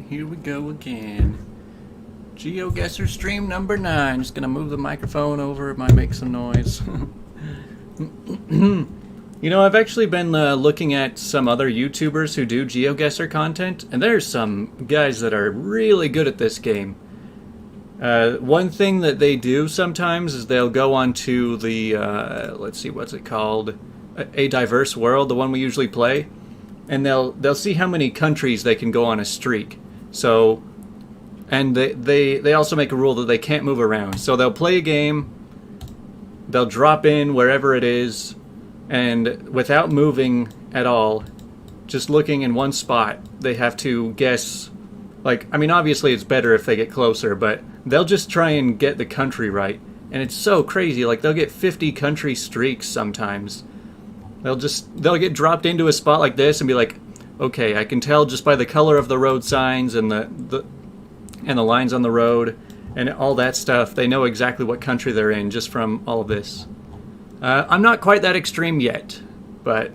Here we go again. GeoGuessr stream number 9. Just gonna move the microphone over, it might make some noise. You know, I've actually been looking at some other YouTubers who do GeoGuessr content, and there's some guys that are really good at this game. One thing that they do sometimes is they'll go onto the, let's see, what's it called? A Diverse World, the one we usually play, and they'll see how many countries they can go on a streak. So, and they also make a rule that they can't move around. So they'll play a game, they'll drop in wherever it is, and without moving at all, just looking in one spot, they have to guess. Like, I mean, obviously it's better if they get closer, but they'll just try and get the country right. And it's so crazy. Like, they'll get 50 country streaks sometimes. They'll get dropped into a spot like this and be like, okay, I can tell just by the color of the road signs and the lines on the road and all that stuff. They know exactly what country they're in just from all of this. I'm not quite that extreme yet, but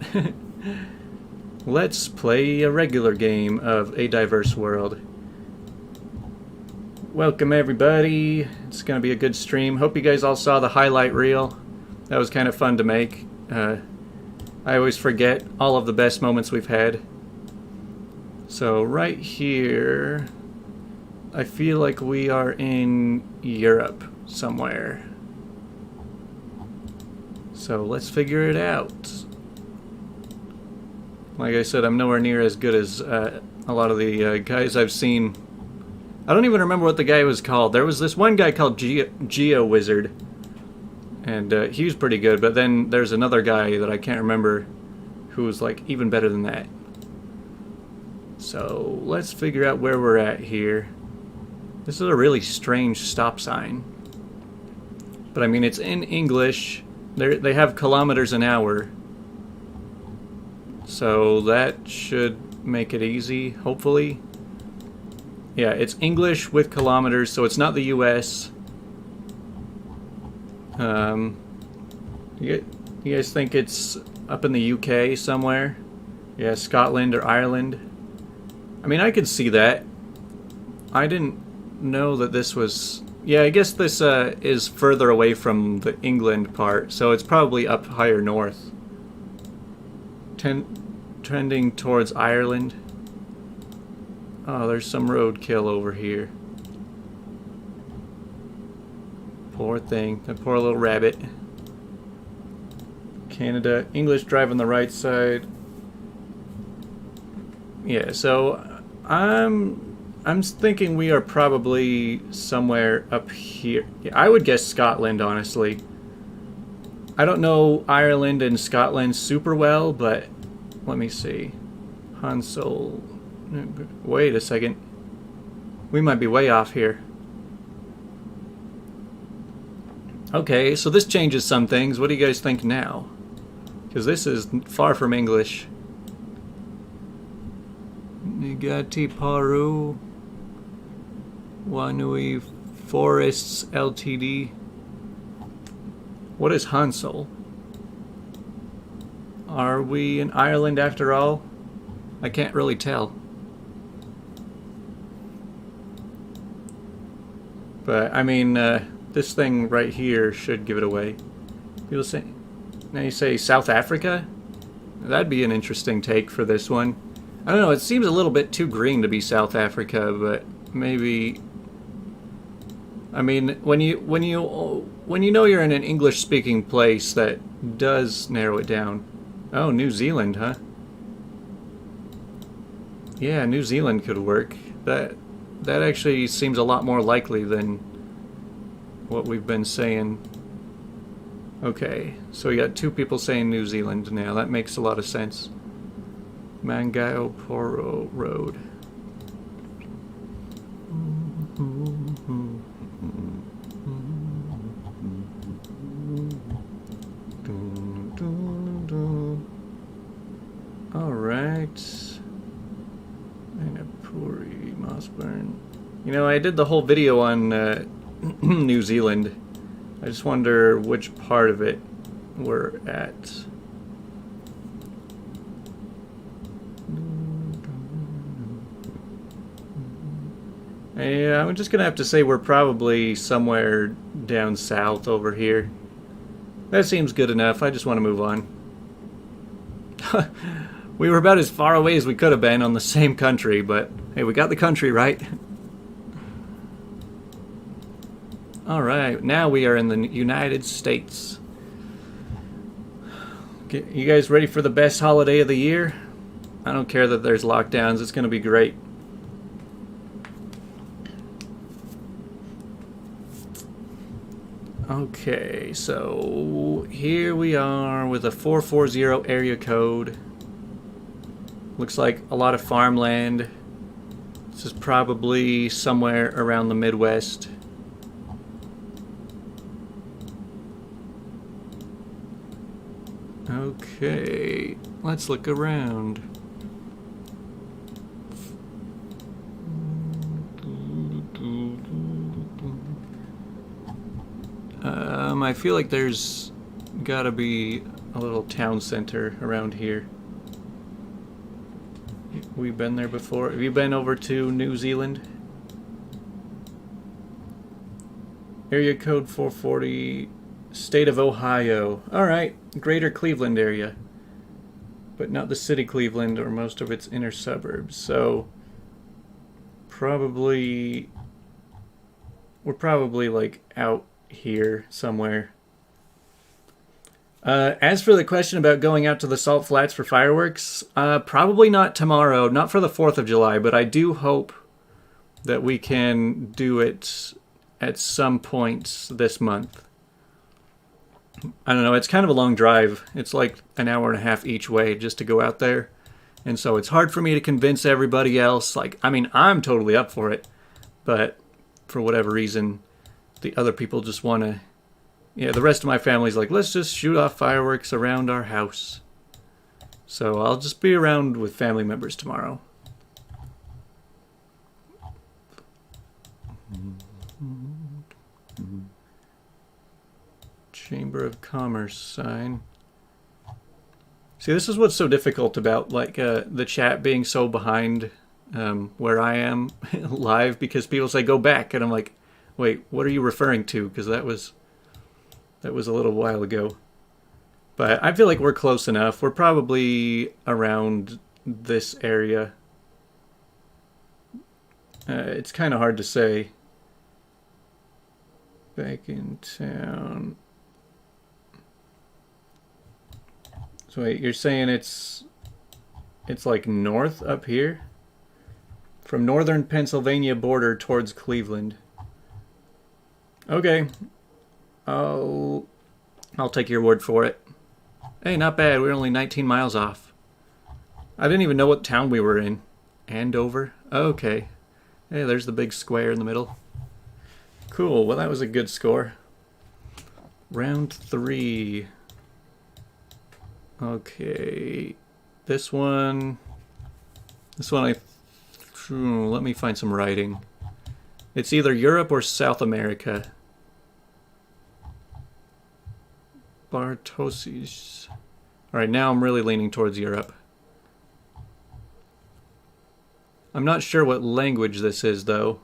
let's play a regular game of A Diverse World. Welcome everybody. It's going to be a good stream. Hope you guys all saw the highlight reel. That was kind of fun to make. I always forget all of the best moments we've had. So right here, I feel like we are in Europe somewhere. So let's figure it out. Like I said, I'm nowhere near as good as a lot of the guys I've seen. I don't even remember what the guy was called. There was this one guy called GeoWizard, and he was pretty good, but then there's another guy that I can't remember who was like even better than that. So let's figure out where we're at here. This is a really strange stop sign, but I mean, it's in English. They have kilometers an hour, so that should make it easy, hopefully. Yeah, it's English with kilometers, so it's not the US. You guys think it's up in the UK somewhere? Yeah, Scotland or Ireland. I mean, I could see that. I didn't know that this was... Yeah, I guess this is further away from the England part, so it's probably up higher north. Trending towards Ireland. Oh, there's some roadkill over here. Poor thing, that poor little rabbit. Canada, English drive on the right side. Yeah, so I'm thinking we are probably somewhere up here. Yeah, I would guess Scotland, honestly. I don't know Ireland and Scotland super well, but let me see. Hansel. Wait a second. We might be way off here. Okay, so this changes some things. What do you guys think now? Because this is far from English. Nigati Paru. Wanui Forests Ltd. What is Hansel? Are we in Ireland after all? I can't really tell. But, I mean, this thing right here should give it away. People say... Now you say South Africa? That'd be an interesting take for this one. I don't know, it seems a little bit too green to be South Africa, but maybe... I mean, when you know you're in an English-speaking place, that does narrow it down. Oh, New Zealand, huh? Yeah, New Zealand could work. That actually seems a lot more likely than what we've been saying. Okay, so we got two people saying New Zealand now. That makes a lot of sense. Mangaio Poro Road. Alright. Ainapuri, Mossburn. You know, I did the whole video on New Zealand. I just wonder which part of it we're at. Yeah, I'm just gonna have to say we're probably somewhere down south over here. That seems good enough. I just want to move on. We were about as far away as we could have been on the same country, but hey, we got the country right. Alright, now we are in the United States. You guys ready for the best holiday of the year? I don't care that there's lockdowns, it's going to be great. Okay, so here we are with a 440 area code. Looks like a lot of farmland. This is probably somewhere around the Midwest. Okay, let's look around. I feel like there's gotta be a little town center around here. We've been there before. Have you been over to New Zealand? Area code 440, state of Ohio. Alright, greater Cleveland area. But not the city Cleveland or most of its inner suburbs. So, we're probably like out here somewhere. As for the question about going out to the Salt Flats for fireworks, probably not tomorrow, not for the 4th of July, but I do hope that we can do it at some point this month. I don't know, it's kind of a long drive. It's like an hour and a half each way just to go out there. And so it's hard for me to convince everybody else. Like, I mean, I'm totally up for it, but for whatever reason, the other people just want to... Yeah, the rest of my family's like, let's just shoot off fireworks around our house. So I'll just be around with family members tomorrow. Chamber of Commerce sign. See, this is what's so difficult about like the chat being so behind where I am live, because people say go back, and I'm like, wait, what are you referring to? Because that was a little while ago. But I feel like we're close enough. We're probably around this area. It's kind of hard to say. Back in town. So wait, you're saying it's like north up here? From northern Pennsylvania border towards Cleveland. Okay. I'll take your word for it. Hey, not bad. We're only 19 miles off. I didn't even know what town we were in. Andover? Okay. Hey, there's the big square in the middle. Cool. Well, that was a good score. Round 3. Okay. This one, let me find some writing. It's either Europe or South America. Bartosi's. Alright, now I'm really leaning towards Europe. I'm not sure what language this is, though.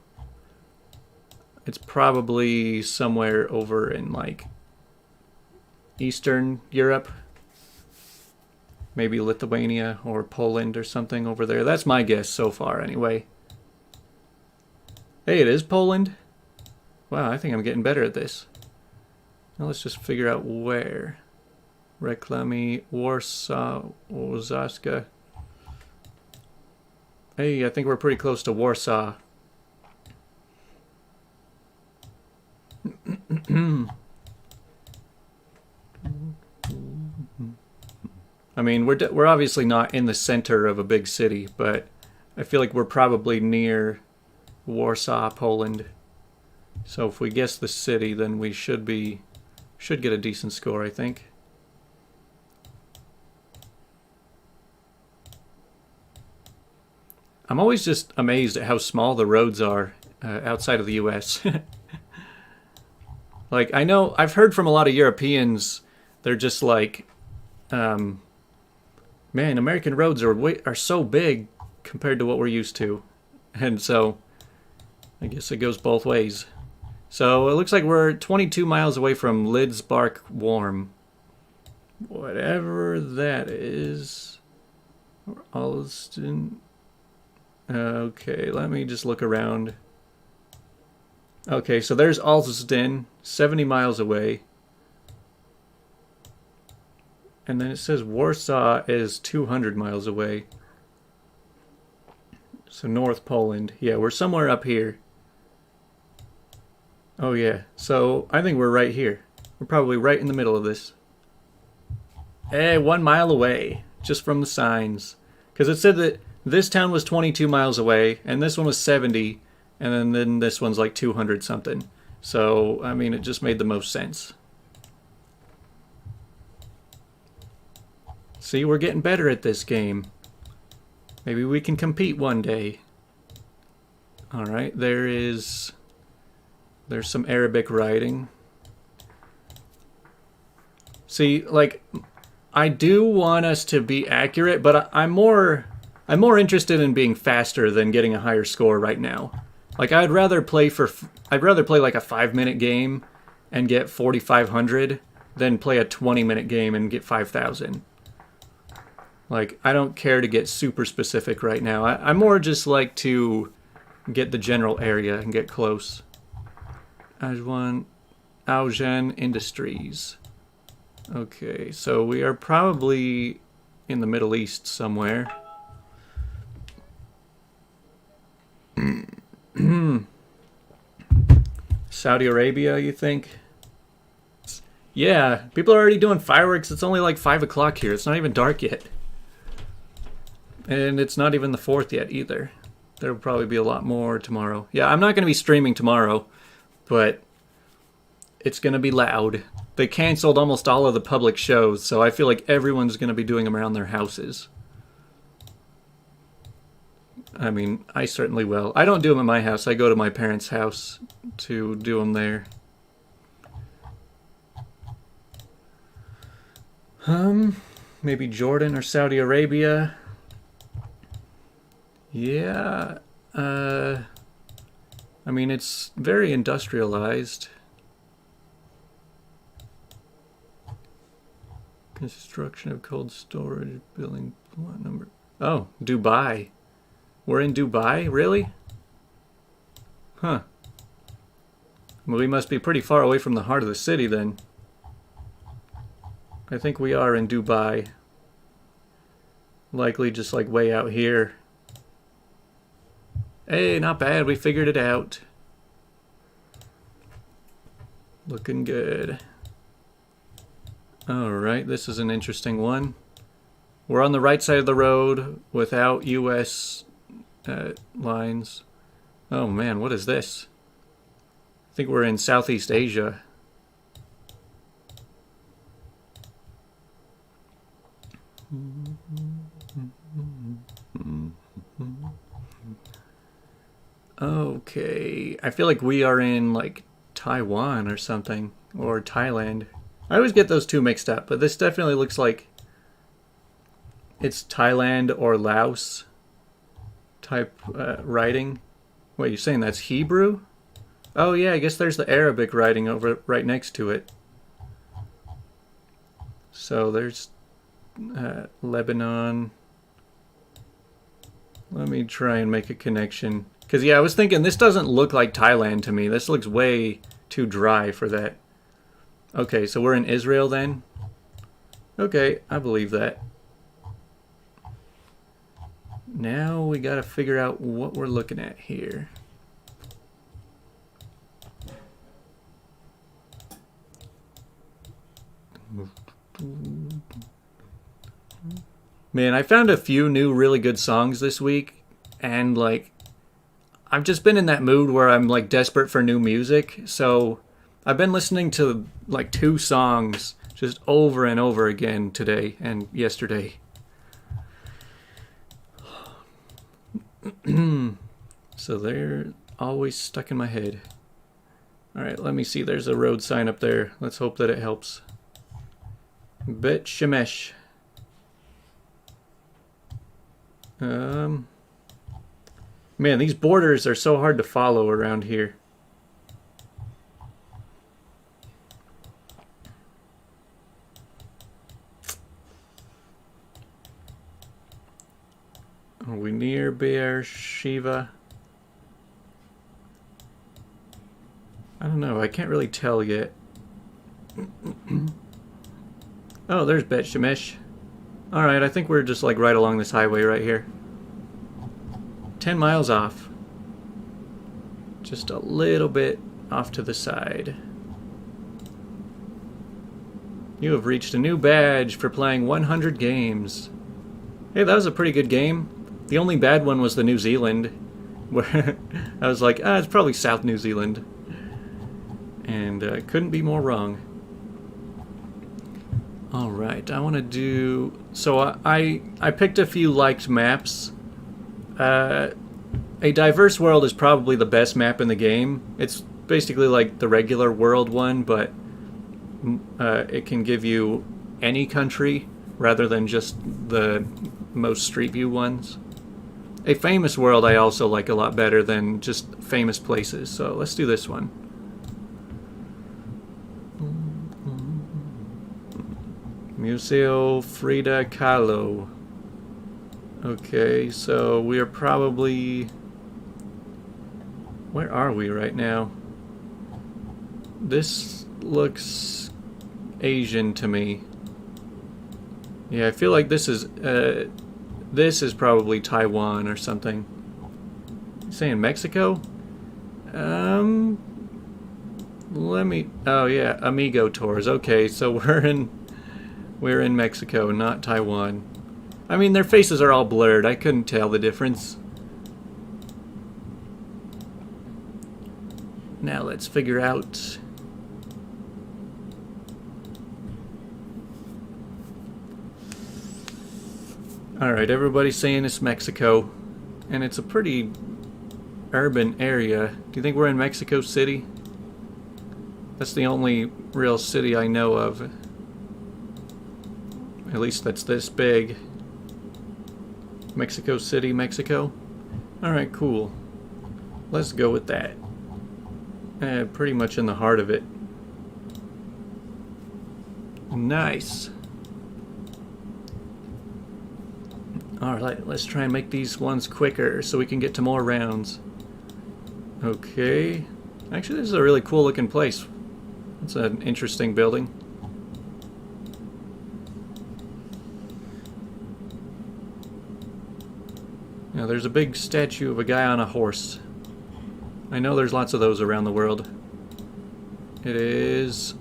It's probably somewhere over in, like, Eastern Europe. Maybe Lithuania or Poland or something over there. That's my guess so far, anyway. Hey, it is Poland? Wow, I think I'm getting better at this. Now let's just figure out where. Reklamy, Warsaw, Ozaska. Hey, I think we're pretty close to Warsaw. I mean, we're obviously not in the center of a big city, but I feel like we're probably near Warsaw, Poland. So if we guess the city, then we should get a decent score, I think. I'm always just amazed at how small the roads are outside of the US. Like, I know, I've heard from a lot of Europeans, they're just like, man, American roads are so big compared to what we're used to. And so I guess it goes both ways. So it looks like we're 22 miles away from Lidsbark Warm. Whatever that is. Alston. Okay, let me just look around. Okay, so there's Alston, 70 miles away. And then it says Warsaw is 200 miles away. So North Poland. Yeah, we're somewhere up here. Oh yeah, so I think we're right here. We're probably right in the middle of this. Hey, 1 mile away, just from the signs. Because it said that this town was 22 miles away, and this one was 70, and then this one's like 200 something. So, I mean, it just made the most sense. See, we're getting better at this game. Maybe we can compete one day. Alright, there's some Arabic writing. See, like, I do want us to be accurate, but I'm more interested in being faster than getting a higher score right now. Like, I'd rather play like a 5-minute game and get 4,500 than play a 20-minute game and get 5,000. Like, I don't care to get super specific right now. I more just like to get the general area and get close. Ajwan Augen Industries. Okay, so we are probably in the Middle East somewhere. Saudi Arabia, you think? Yeah, people are already doing fireworks. It's only like 5 o'clock here. It's not even dark yet. And it's not even the 4th yet either. There will probably be a lot more tomorrow. Yeah, I'm not going to be streaming tomorrow, but it's going to be loud. They canceled almost all of the public shows, so I feel like everyone's going to be doing them around their houses. I mean, I certainly will. I don't do them at my house. I go to my parents' house to do them there. Maybe Jordan or Saudi Arabia. Yeah, I mean, it's very industrialized. Construction of cold storage, building plot number. Oh, Dubai. We're in Dubai? Really? Huh. Well, we must be pretty far away from the heart of the city then. I think we are in Dubai. Likely just like way out here. Hey, not bad. We figured it out. Looking good. Alright, this is an interesting one. We're on the right side of the road without US lines. Oh man, what is this? I think we're in Southeast Asia. Okay, I feel like we are in like Taiwan or something, or Thailand. I always get those two mixed up, but this definitely looks like it's Thailand or Laos type writing. Wait, you're saying that's Hebrew? Oh yeah, I guess there's the Arabic writing over right next to it. So there's Lebanon. Let me try and make a connection. Because, yeah, I was thinking this doesn't look like Thailand to me. This looks way too dry for that. Okay, so we're in Israel then? Okay, I believe that. Now we gotta figure out what we're looking at here. Man, I found a few new really good songs this week, and like I've just been in that mood where I'm like desperate for new music, so I've been listening to like 2 songs just over and over again today and yesterday. So they're always stuck in my head. Alright, let me see. There's a road sign up there. Let's hope that it helps. Bet Shemesh. Man, these borders are so hard to follow around here. Are we near Beersheba? I don't know. I can't really tell yet. Oh, there's Bet Shemesh. Alright, I think we're just like right along this highway right here. 10 miles off. Just a little bit off to the side. You have reached a new badge for playing 100 games. Hey, that was a pretty good game. The only bad one was the New Zealand, where I was like, it's probably South New Zealand. And couldn't be more wrong. Alright, I want to do... So I picked a few liked maps. A Diverse World is probably the best map in the game. It's basically like the regular world one, but it can give you any country rather than just the most Street View ones. A Famous World I also like a lot better than just famous places, so let's do this one. Museo Frida Kahlo. Okay, so we are probably... Where are we right now? This looks Asian to me. Yeah, I feel like this is probably Taiwan or something. You saying Mexico? Let me... Oh yeah, Amigo Tours. Okay, so we're in Mexico, not Taiwan. I mean, their faces are all blurred. I couldn't tell the difference. Now let's figure out... Alright, everybody's saying it's Mexico. And it's a pretty urban area. Do you think we're in Mexico City? That's the only real city I know of. At least that's this big. Mexico City, Mexico. Alright, cool. Let's go with that. Pretty much in the heart of it. Nice. Alright, let's try and make these ones quicker so we can get to more rounds. Okay. Actually, this is a really cool looking place. It's an interesting building. Now, there's a big statue of a guy on a horse. I know there's lots of those around the world. It is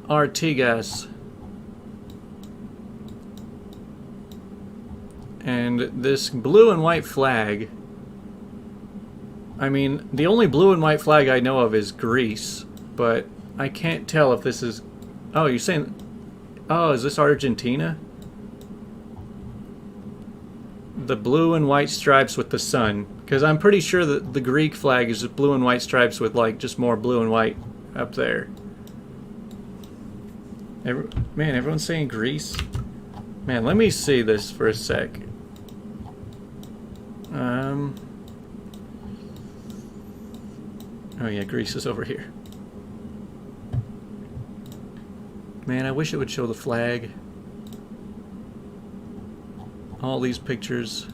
Artigas. And this blue and white flag, I mean, the only blue and white flag I know of is Greece, but I can't tell if this is... Oh, you're saying... Oh, is this Argentina? The blue and white stripes with the sun. Because I'm pretty sure that the Greek flag is just blue and white stripes with, like, just more blue and white up there. Man, everyone's saying Greece? Man, let me see this for a sec. Oh yeah, Greece is over here. Man, I wish it would show the flag. All these pictures.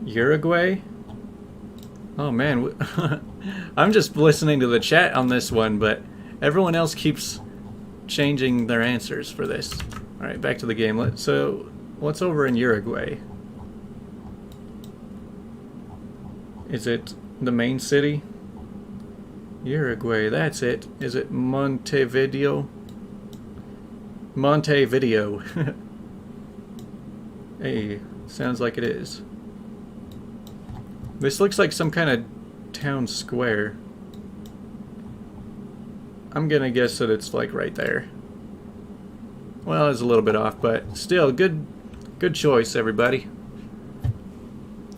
Uruguay? Oh man, I'm just listening to the chat on this one, but everyone else keeps changing their answers for this. Alright, back to the game. So, what's over in Uruguay? Is it the main city? Uruguay, that's it. Is it Montevideo? Montevideo. Hey, sounds like it is. This looks like some kind of town square. I'm gonna guess that it's like right there. Well, it's a little bit off, but still, good choice, everybody.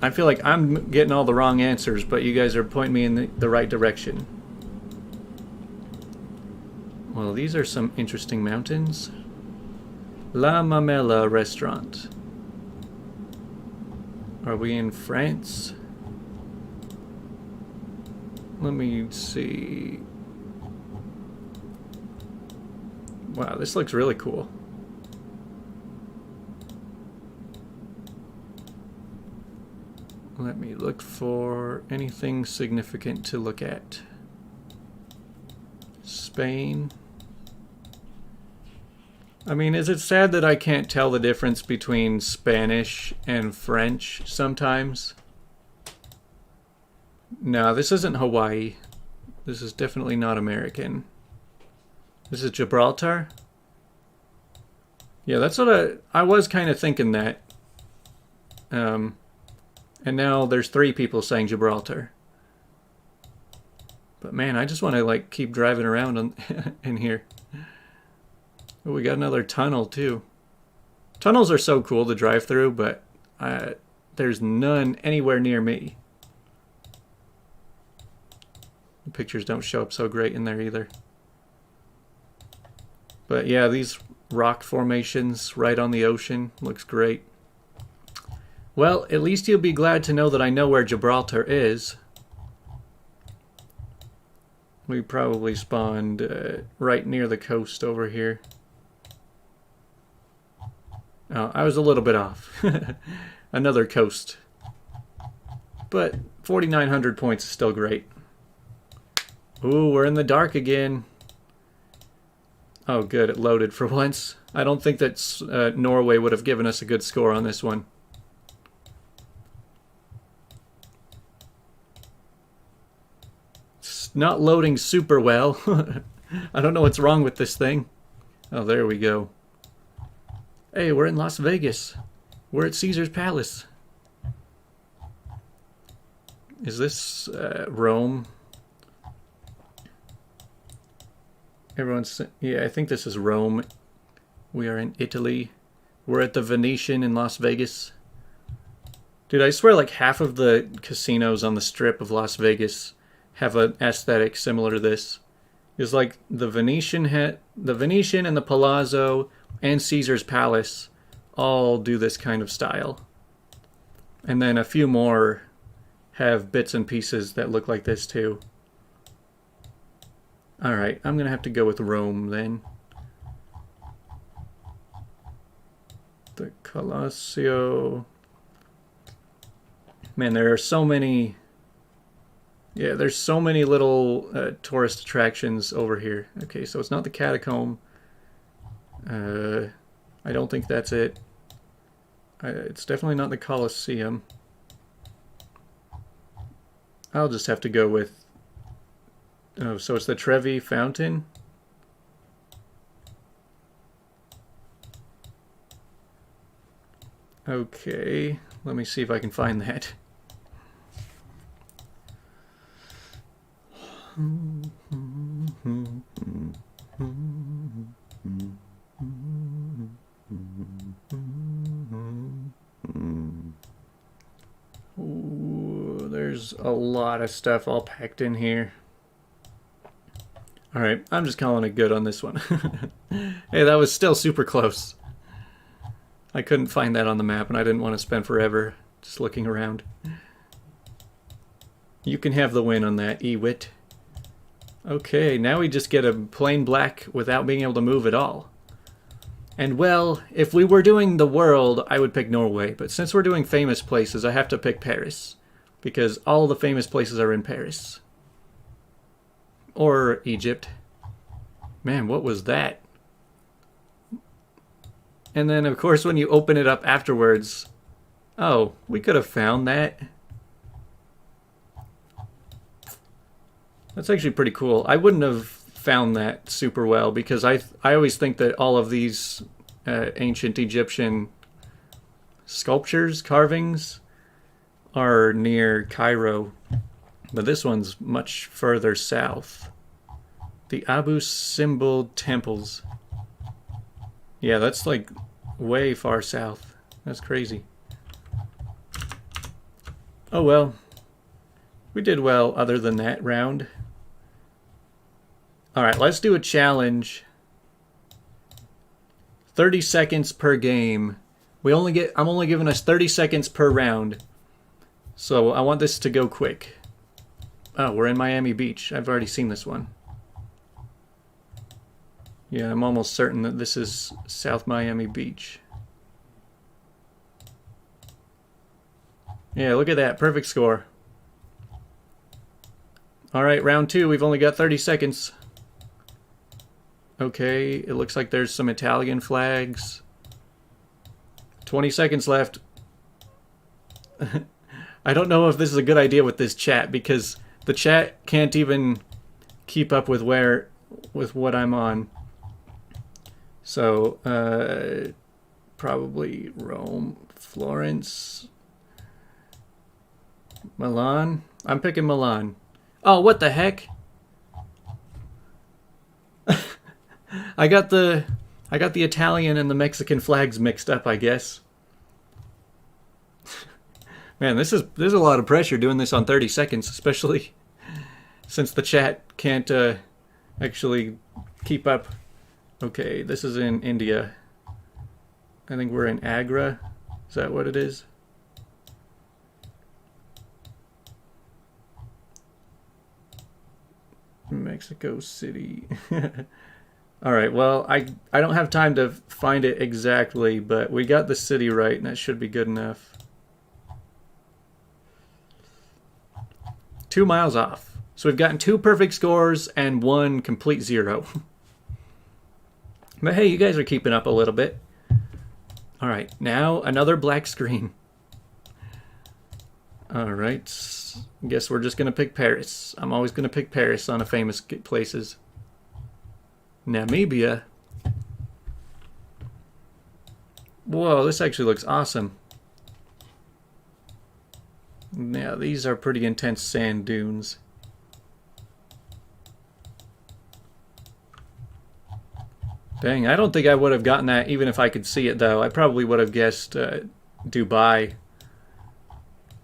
I feel like I'm getting all the wrong answers, but you guys are pointing me in the right direction. Well, these are some interesting mountains. La Mamela restaurant. Are we in France? Let me see. Wow, this looks really cool. Let me look for anything significant to look at. Spain. I mean, is it sad that I can't tell the difference between Spanish and French sometimes? No, this isn't Hawaii. This is definitely not American. This is Gibraltar? Yeah, that's what I was kind of thinking that. And now there's 3 people saying Gibraltar. But man, I just want to like keep driving around in here. Oh, we got another tunnel too. Tunnels are so cool to drive through, but there's none anywhere near me. The pictures don't show up so great in there either. But yeah, these rock formations right on the ocean looks great. Well, at least you'll be glad to know that I know where Gibraltar is. We probably spawned right near the coast over here. Oh, I was a little bit off. Another coast. But 4,900 points is still great. Ooh, we're in the dark again. Oh, good, it loaded for once. I don't think that Norway would have given us a good score on this one. It's not loading super well. I don't know what's wrong with this thing. Oh, there we go. Hey, we're in Las Vegas. We're at Caesar's Palace. Is this Rome? Yeah, I think this is Rome. We are in Italy. We're at the Venetian in Las Vegas. Dude, I swear like half of the casinos on the strip of Las Vegas have an aesthetic similar to this. It's like the Venetian and the Palazzo and Caesar's Palace all do this kind of style. And then a few more have bits and pieces that look like this too. Alright, I'm gonna have to go with Rome then. The Colosseum. Man, there are so many... Yeah, there's so many little tourist attractions over here. Okay, so it's not the catacomb. I don't think that's it. It's definitely not the Colosseum. I'll just have to go with... Oh, so it's the Trevi Fountain? Okay, let me see if I can find that. Ooh, there's a lot of stuff all packed in here. Alright, I'm just calling it good on this one. Hey, that was still super close. I couldn't find that on the map and I didn't want to spend forever just looking around. You can have the win on that, Ewit. Okay, now we just get a plain black without being able to move at all. And well, if we were doing the world, I would pick Norway. But since we're doing famous places, I have to pick Paris. Because all the famous places are in Paris. Or Egypt. Man, what was that? And then, of course, when you open it up afterwards... Oh, we could have found that. That's actually pretty cool. I wouldn't have found that super well because I always think that all of these ancient Egyptian sculptures, carvings, are near Cairo. But this one's much further south. The Abu Simbel temples. Yeah, that's like way far south. That's crazy. Oh well. We did well other than that round. Alright, let's do a challenge. 30 seconds per game. I'm only giving us 30 seconds per round. So I want this to go quick. Oh, we're in Miami Beach. I've already seen this one. Yeah, I'm almost certain that this is South Miami Beach. Yeah, look at that. Perfect score. All right, round 2. We've only got 30 seconds. Okay, it looks like there's some Italian flags. 20 seconds left. I don't know if this is a good idea with this chat because the chat can't even keep up with what I'm on. So, probably Rome, Florence, Milan. I'm picking Milan. Oh, what the heck? I got the Italian and the Mexican flags mixed up, I guess. Man, there's a lot of pressure doing this on 30 seconds, especially since the chat can't actually keep up. Okay, this is in India. I think we're in Agra. Is that what it is? Mexico City. All right, well, I don't have time to find it exactly, but we got the city right, and that should be good enough. 2 miles off. So we've gotten 2 perfect scores and 1 complete 0. But hey, you guys are keeping up a little bit. All right, now another black screen. All right, guess we're just going to pick Paris. I'm always going to pick Paris on a famous places. Namibia. Whoa, this actually looks awesome. Yeah, these are pretty intense sand dunes. Dang, I don't think I would have gotten that even if I could see it, though. I probably would have guessed Dubai.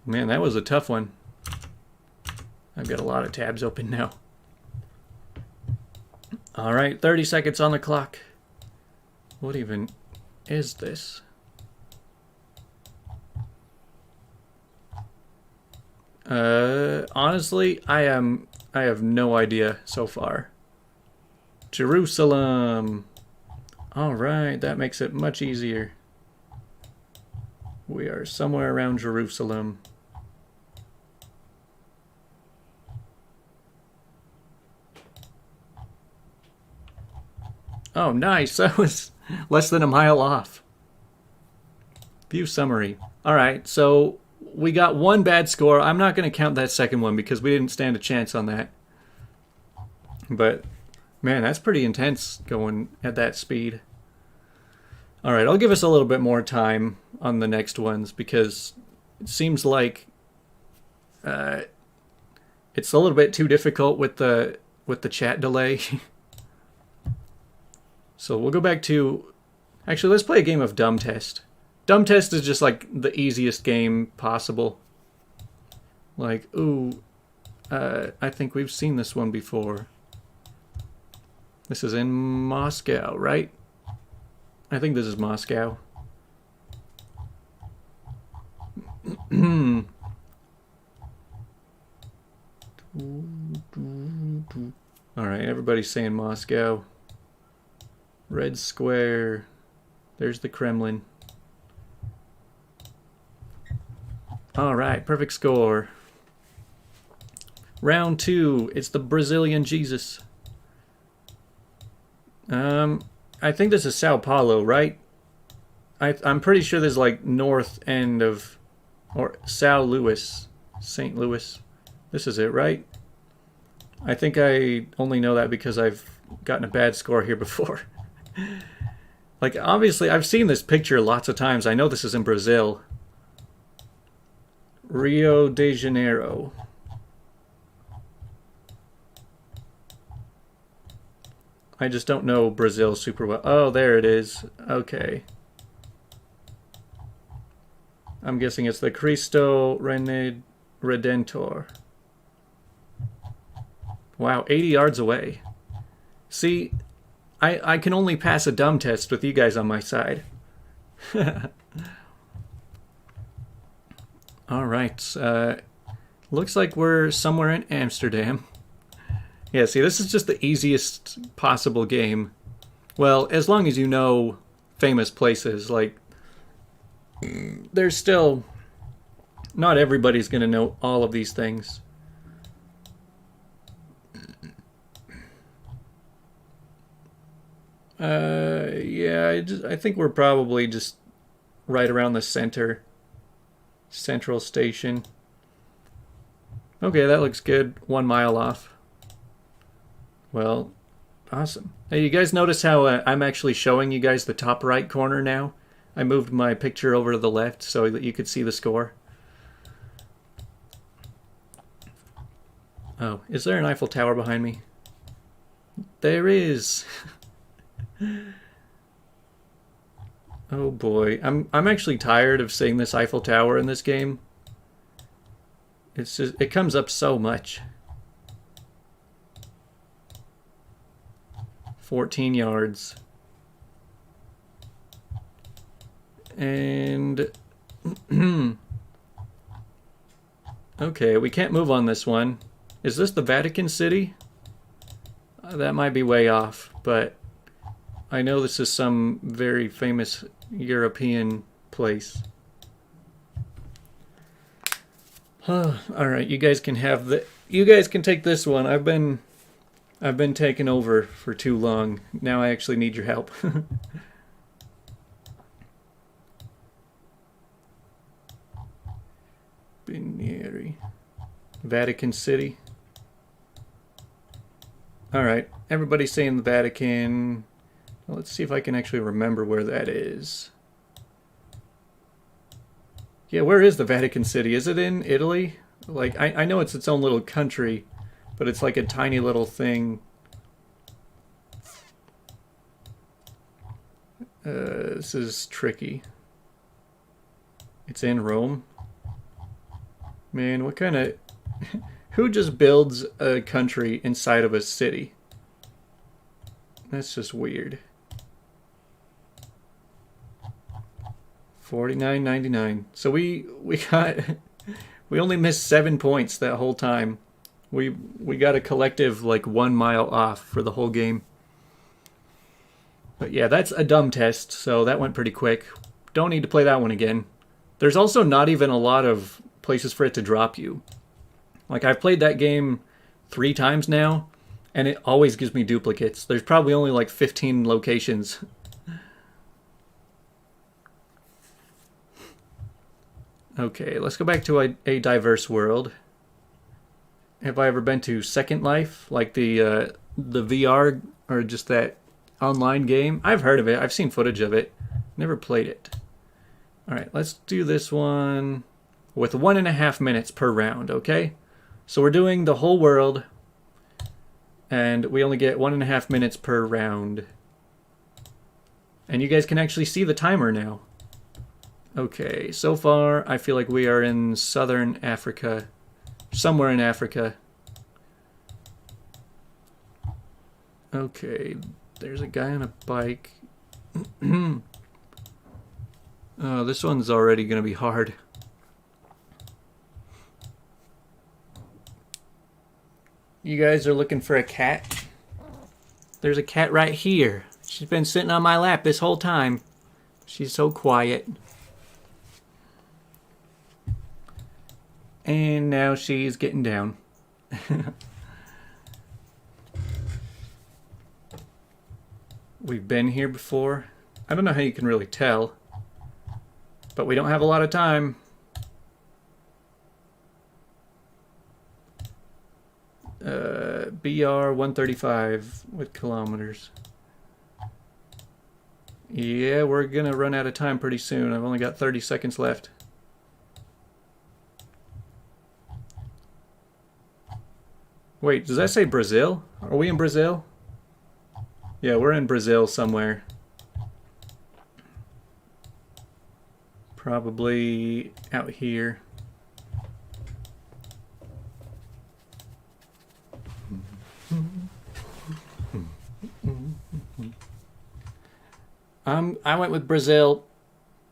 Man, that was a tough one. I've got a lot of tabs open now. All right, 30 seconds on the clock. What even is this? Honestly, I have no idea so far. Jerusalem. All right, that makes it much easier. We are somewhere around Jerusalem. Oh, nice. That was less than a mile off. View summary. All right, so we got 1 bad score. I'm not going to count that second one because we didn't stand a chance on that. But, man, that's pretty intense going at that speed. All right, I'll give us a little bit more time on the next ones because it seems like it's a little bit too difficult with the chat delay. So we'll go back to... Actually, let's play a game of Dumb Test. Dumb Test is just like the easiest game possible. Like, ooh, I think we've seen this one before. This is in Moscow, right? I think this is Moscow. All right, everybody's saying Moscow. Red Square. There's the Kremlin. All right, perfect score. Round 2. It's the Brazilian Jesus. I think this is Sao Paulo, right? I'm pretty sure there's like north end of, or Sao Luis, St. Louis. This is it, right? I think I only know that because I've gotten a bad score here before. Like, obviously, I've seen this picture lots of times. I know this is in Brazil. Rio de Janeiro. I just don't know Brazil super well. Oh, there it is. Okay. I'm guessing it's the Cristo Redentor. Wow, 80 yards away. See, I can only pass a dumb test with you guys on my side. All right. Looks like we're somewhere in Amsterdam. Yeah, see, this is just the easiest possible game. Well, as long as you know famous places, like, there's still... Not everybody's going to know all of these things. Yeah, I think we're probably just right around the central station. Okay, that looks good. 1 mile off. Well, awesome. Hey, you guys notice how I'm actually showing you guys the top right corner now? I moved my picture over to the left so that you could see the score. Oh, is there an Eiffel Tower behind me? There is. Oh boy, I'm actually tired of seeing this Eiffel Tower in this game. It's just, it comes up so much. 14 yards. And okay, we can't move on this one. Is this the Vatican City? That might be way off, but I know this is some very famous European place. All right, you guys can have the. You guys can take this one. I've been taken over for too long. Now I actually need your help. Binary. Vatican City. All right, everybody's saying the Vatican. Well, let's see if I can actually remember where that is. Yeah, where is the Vatican City? Is it in Italy? Like, I know it's its own little country, but it's like a tiny little thing. This is tricky. It's in Rome. Man, what kind of... Who just builds a country inside of a city? That's just weird. 49.99. So we got we only missed 7 points that whole time. We got a collective like 1 mile off for the whole game. But yeah, that's a dumb test, so that went pretty quick. Don't need to play that one again. There's also not even a lot of places for it to drop you. Like, I've played that game 3 times now, and it always gives me duplicates. There's probably only like 15 locations. Okay, let's go back to a diverse world. Have I ever been to Second Life, like the VR or just that online game? I've heard of it. I've seen footage of it. Never played it. All right, let's do this one with 1.5 minutes per round, okay? So we're doing the whole world, and we only get 1.5 minutes per round. And you guys can actually see the timer now. Okay, so far I feel like we are in southern Africa, somewhere in Africa. Okay, there's a guy on a bike. Oh, this one's already going to be hard. You guys are looking for a cat? There's a cat right here. She's been sitting on my lap this whole time. She's so quiet. And now she's getting down. We've been here before. I don't know how you can really tell, but we don't have a lot of time. BR 135 with kilometers. Yeah, we're gonna run out of time pretty soon. I've only got 30 seconds left. Wait, does that say Brazil? Are we in Brazil? Yeah, we're in Brazil somewhere. Probably out here. I went with Brazil,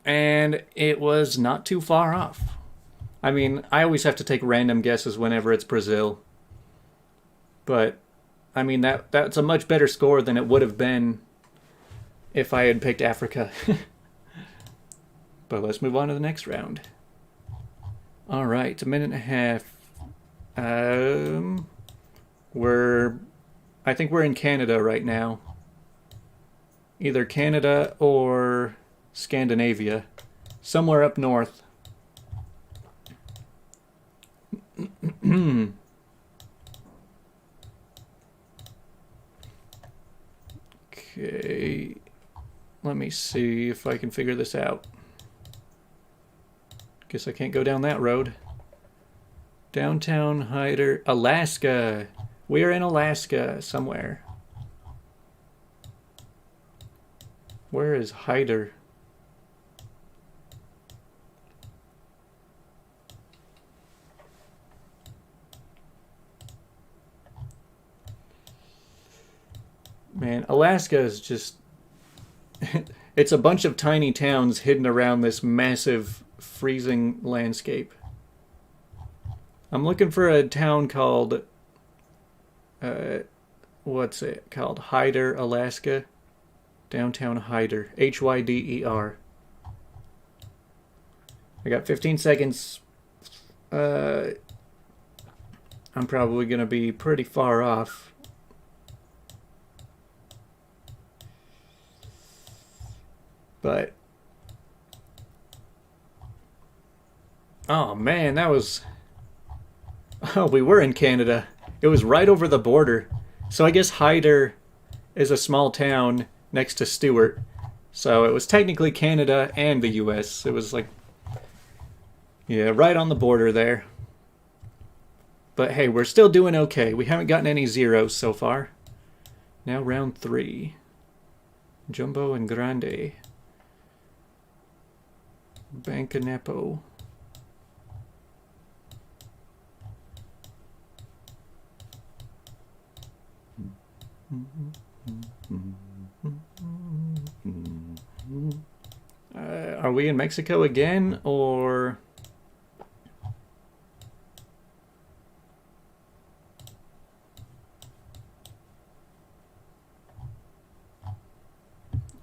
and it was not too far off. I mean, I always have to take random guesses whenever it's Brazil. But, I mean, that's a much better score than it would have been if I had picked Africa. But let's move on to the next round. All right, a minute and a half. I think we're in Canada right now. Either Canada or Scandinavia. Somewhere up north. Okay. Let me see if I can figure this out. Guess I can't go down that road. Downtown Hyder, Alaska. We're in Alaska somewhere. Where is Hyder? Man, Alaska is just... it's a bunch of tiny towns hidden around this massive freezing landscape. I'm looking for a town called... what's it called? Hyder, Alaska. Downtown Hyder. Hyder. I got 15 seconds. I'm probably going to be pretty far off. But... oh man, that was... oh, we were in Canada. It was right over the border. So I guess Hyder is a small town next to Stewart. So it was technically Canada and the US. It was like... yeah, right on the border there. But hey, we're still doing okay. We haven't gotten any zeros so far. Now round 3. Jumbo and Grande. Bancanepo. Are we in Mexico again, or...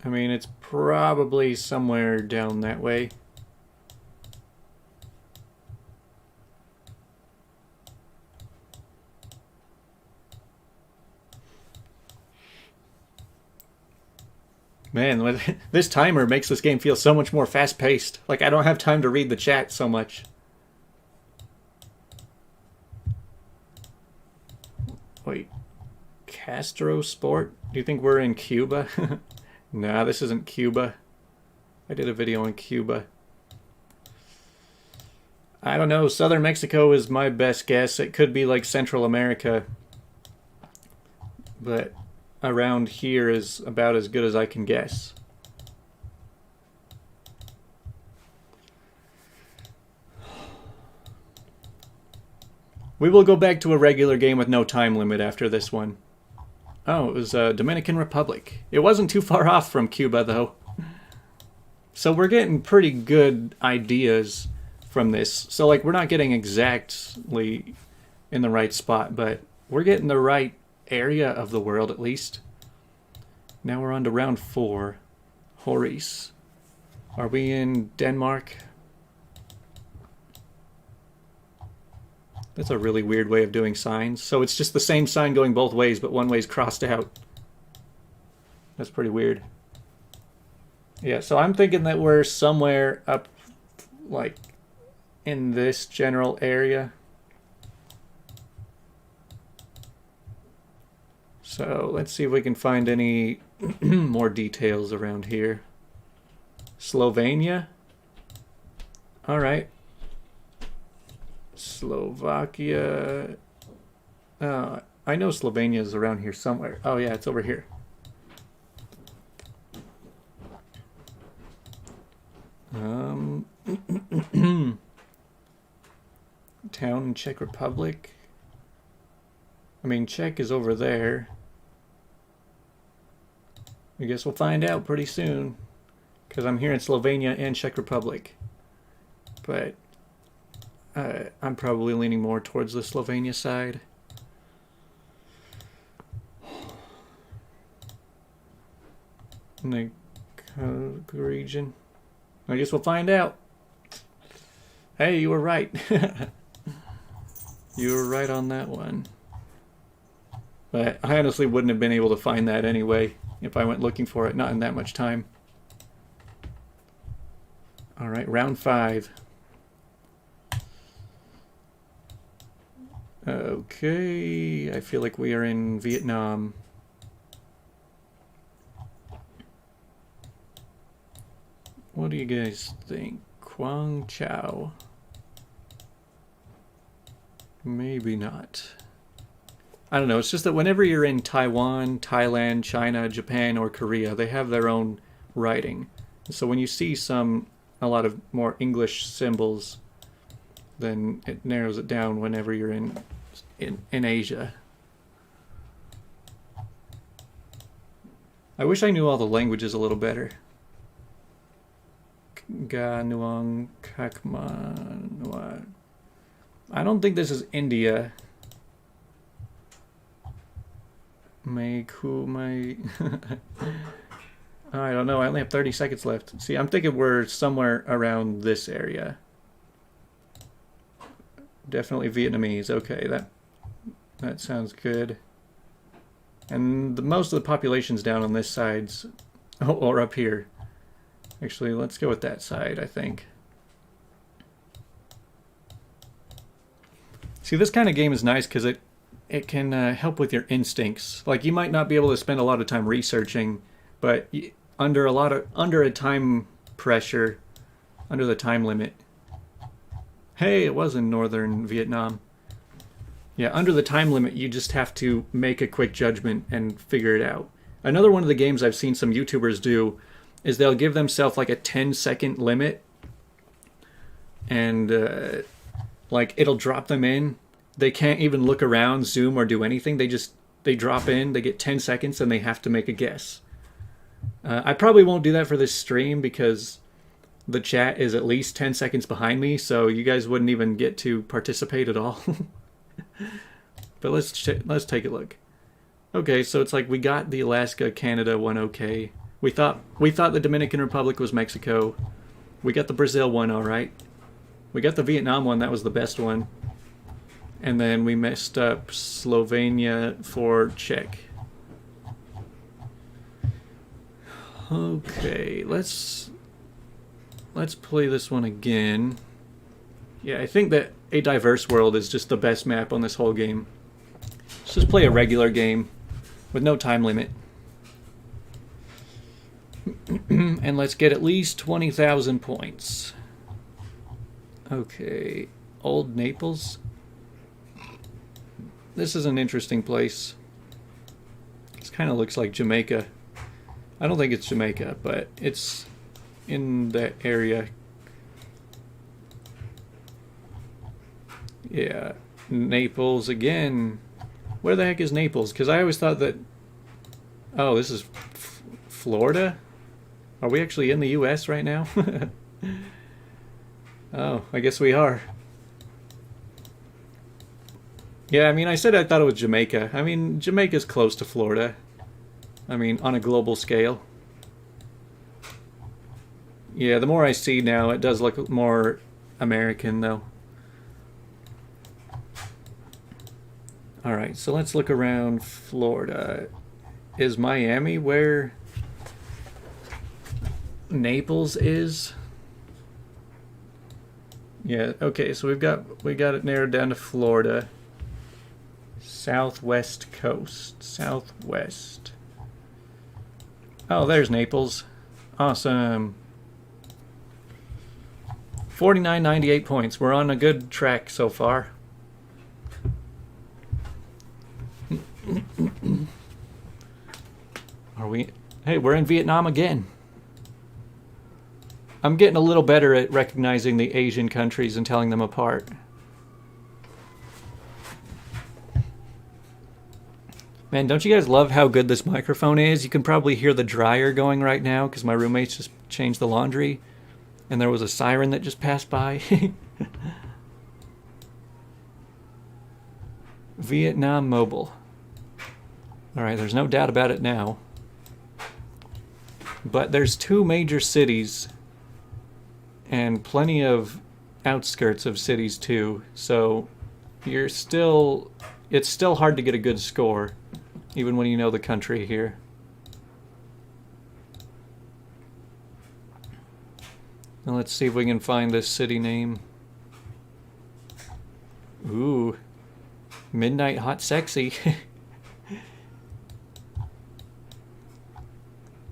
I mean, it's probably somewhere down that way. Man, this timer makes this game feel so much more fast-paced. Like, I don't have time to read the chat so much. Wait. Castro Sport? Do you think we're in Cuba? Nah, this isn't Cuba. I did a video on Cuba. I don't know. Southern Mexico is my best guess. It could be like Central America. But... around here is about as good as I can guess. We will go back to a regular game with no time limit after this one. Oh, it was Dominican Republic. It wasn't too far off from Cuba, though. So we're getting pretty good ideas from this. So, like, we're not getting exactly in the right spot, but we're getting the right area of the world, at least. Now we're on to round 4. Horis. Are we in Denmark? That's a really weird way of doing signs. So it's just the same sign going both ways, but one way's crossed out. That's pretty weird. Yeah, so I'm thinking that we're somewhere up, like, in this general area. So let's see if we can find any more details around here. Slovenia. All right. Slovakia. I know Slovenia is around here somewhere. Oh yeah, it's over here. Town in Czech Republic. I mean, Czech is over there. I guess we'll find out pretty soon, because I'm here in Slovenia and Czech Republic. But I'm probably leaning more towards the Slovenia side. In the region. I guess we'll find out. Hey, you were right. You were right on that one. But I honestly wouldn't have been able to find that anyway if I went looking for it, not in that much time. Alright, round 5. Okay, I feel like we are in Vietnam. What do you guys think? Quang Chau. Maybe not. I don't know, it's just that whenever you're in Taiwan, Thailand, China, Japan, or Korea, they have their own writing. So when you see a lot of more English symbols, then it narrows it down whenever you're in Asia. I wish I knew all the languages a little better. Ga Nuang Kakma. I don't think this is India. I don't know. I only have 30 seconds left. See, I'm thinking we're somewhere around this area. Definitely Vietnamese. Okay, that sounds good. And most of the population's down on this side, or up here. Actually, let's go with that side, I think. See, this kind of game is nice because it can help with your instincts. Like, you might not be able to spend a lot of time researching, but under a time pressure, under the time limit. Hey, it was in northern Vietnam. Yeah, under the time limit, you just have to make a quick judgment and figure it out. Another one of the games I've seen some YouTubers do is they'll give themselves like a 10-second limit, and like it'll drop them in. They can't even look around, zoom, or do anything. They drop in, they get 10 seconds, and they have to make a guess. I probably won't do that for this stream because the chat is at least 10 seconds behind me, so you guys wouldn't even get to participate at all. But let's take a look. Okay, so it's like we got the Alaska, Canada one okay. We thought the Dominican Republic was Mexico. We got the Brazil one all right. We got the Vietnam one, that was the best one. And then we messed up Slovenia for Czech. Okay, let's play this one again. Yeah, I think that A Diverse World is just the best map on this whole game. Let's just play a regular game with no time limit. And let's get at least 20,000 points. Okay, Old Naples. This is an interesting place. This kind of looks like Jamaica. I don't think it's Jamaica, but it's in that area. Yeah, Naples again. Where the heck is Naples? Because I always thought that... Oh, this is Florida? Are we actually in the US right now? Oh, I guess we are. Yeah, I mean, I said I thought it was Jamaica. I mean, Jamaica's close to Florida. I mean, on a global scale. Yeah, the more I see now, it does look more American, though. Alright, so let's look around Florida. Is Miami where Naples is? Yeah, okay, so we got it narrowed down to Florida. Southwest coast. Southwest. Oh, there's Naples. Awesome. 49.98 points. We're on a good track so far. Are we? Hey, we're in Vietnam again. I'm getting a little better at recognizing the Asian countries and telling them apart. Man, don't you guys love how good this microphone is? You can probably hear the dryer going right now because my roommates just changed the laundry. And there was a siren that just passed by. Vietnam Mobile. Alright, there's no doubt about it now. But there's 2 major cities and plenty of outskirts of cities too, so it's still hard to get a good score, even when you know the country here. Now let's see if we can find this city name. Ooh, Midnight Hot Sexy.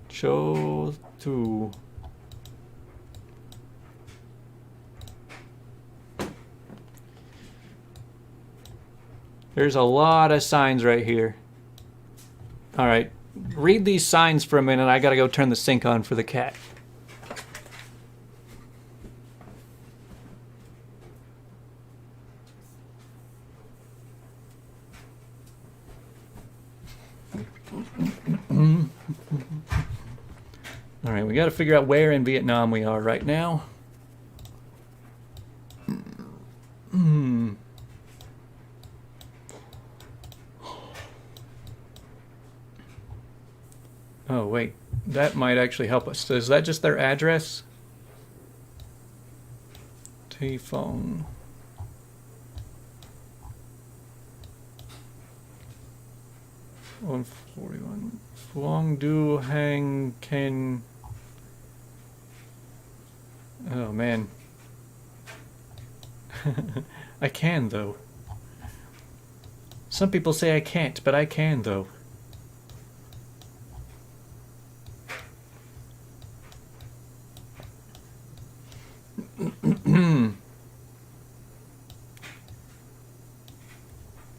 Cho Tu. There's a lot of signs right here. Alright, read these signs for a minute. I gotta go turn the sink on for the cat. Alright, we gotta figure out where in Vietnam we are right now. Oh, wait. That might actually help us. So is that just their address? T-phone. $141. Phuong Du Hang Ken. Oh, man. I can, though. Some people say I can't, but I can, though.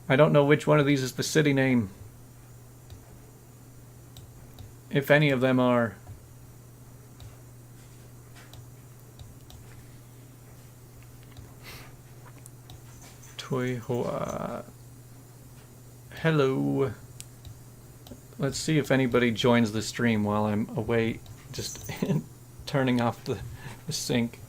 I don't know which one of these is the city name. If any of them are. Toi Hoa. Hello. Let's see if anybody joins the stream while I'm away, just turning off the sink.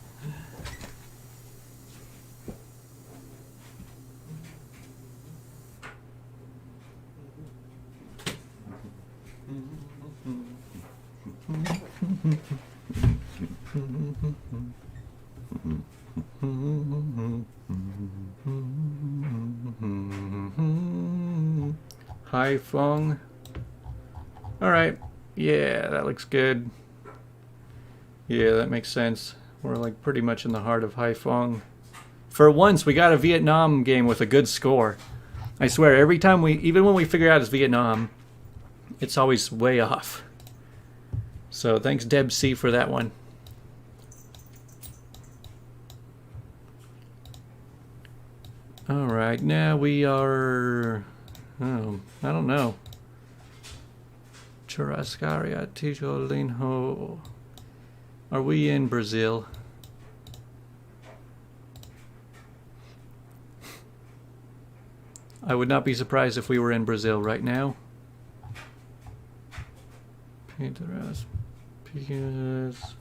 Hai Phong. Alright. Yeah, that looks good. Yeah, that makes sense. We're like pretty much in the heart of Hai Phong. For once, we got a Vietnam game with a good score. I swear, every time even when we figure out it's Vietnam, it's always way off. So thanks Deb C for that one. Alright, now we are... Oh, I don't know. Churrascaria Tijolinho. Are we in Brazil? I would not be surprised if we were in Brazil right now. Pedras, Pigas.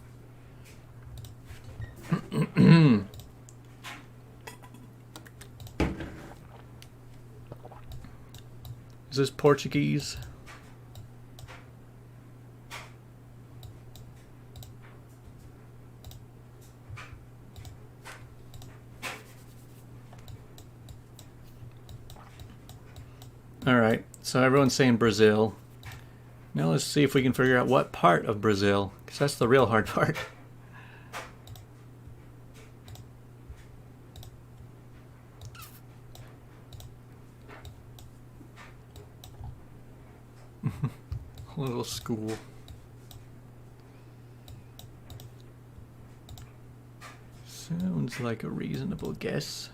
Is this Portuguese? Alright, so everyone's saying Brazil. Now let's see if we can figure out what part of Brazil, because that's the real hard part. Little school. Sounds like a reasonable guess.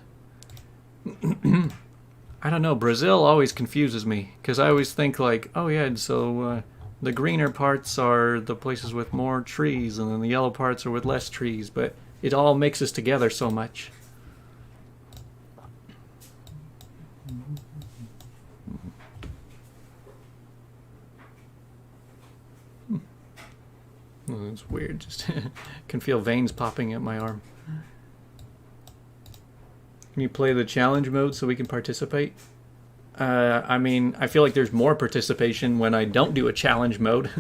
I don't know, Brazil always confuses me, because I always think like, oh yeah, so the greener parts are the places with more trees, and then the yellow parts are with less trees, but it all mixes together so much. Oh, that's weird, just can feel veins popping at my arm. Can you play the challenge mode so we can participate? I mean, I feel like there's more participation when I don't do a challenge mode.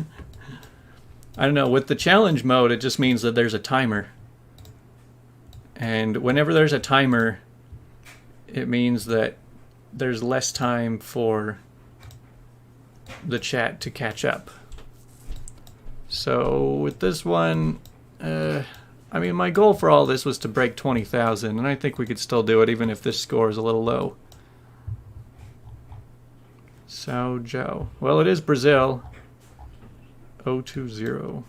I don't know, with the challenge mode, it just means that there's a timer. And whenever there's a timer, it means that there's less time for the chat to catch up. So with this one, I mean, my goal for all this was to break 20,000, and I think we could still do it even if this score is a little low. Sao Joe. Well, it is Brazil. 020.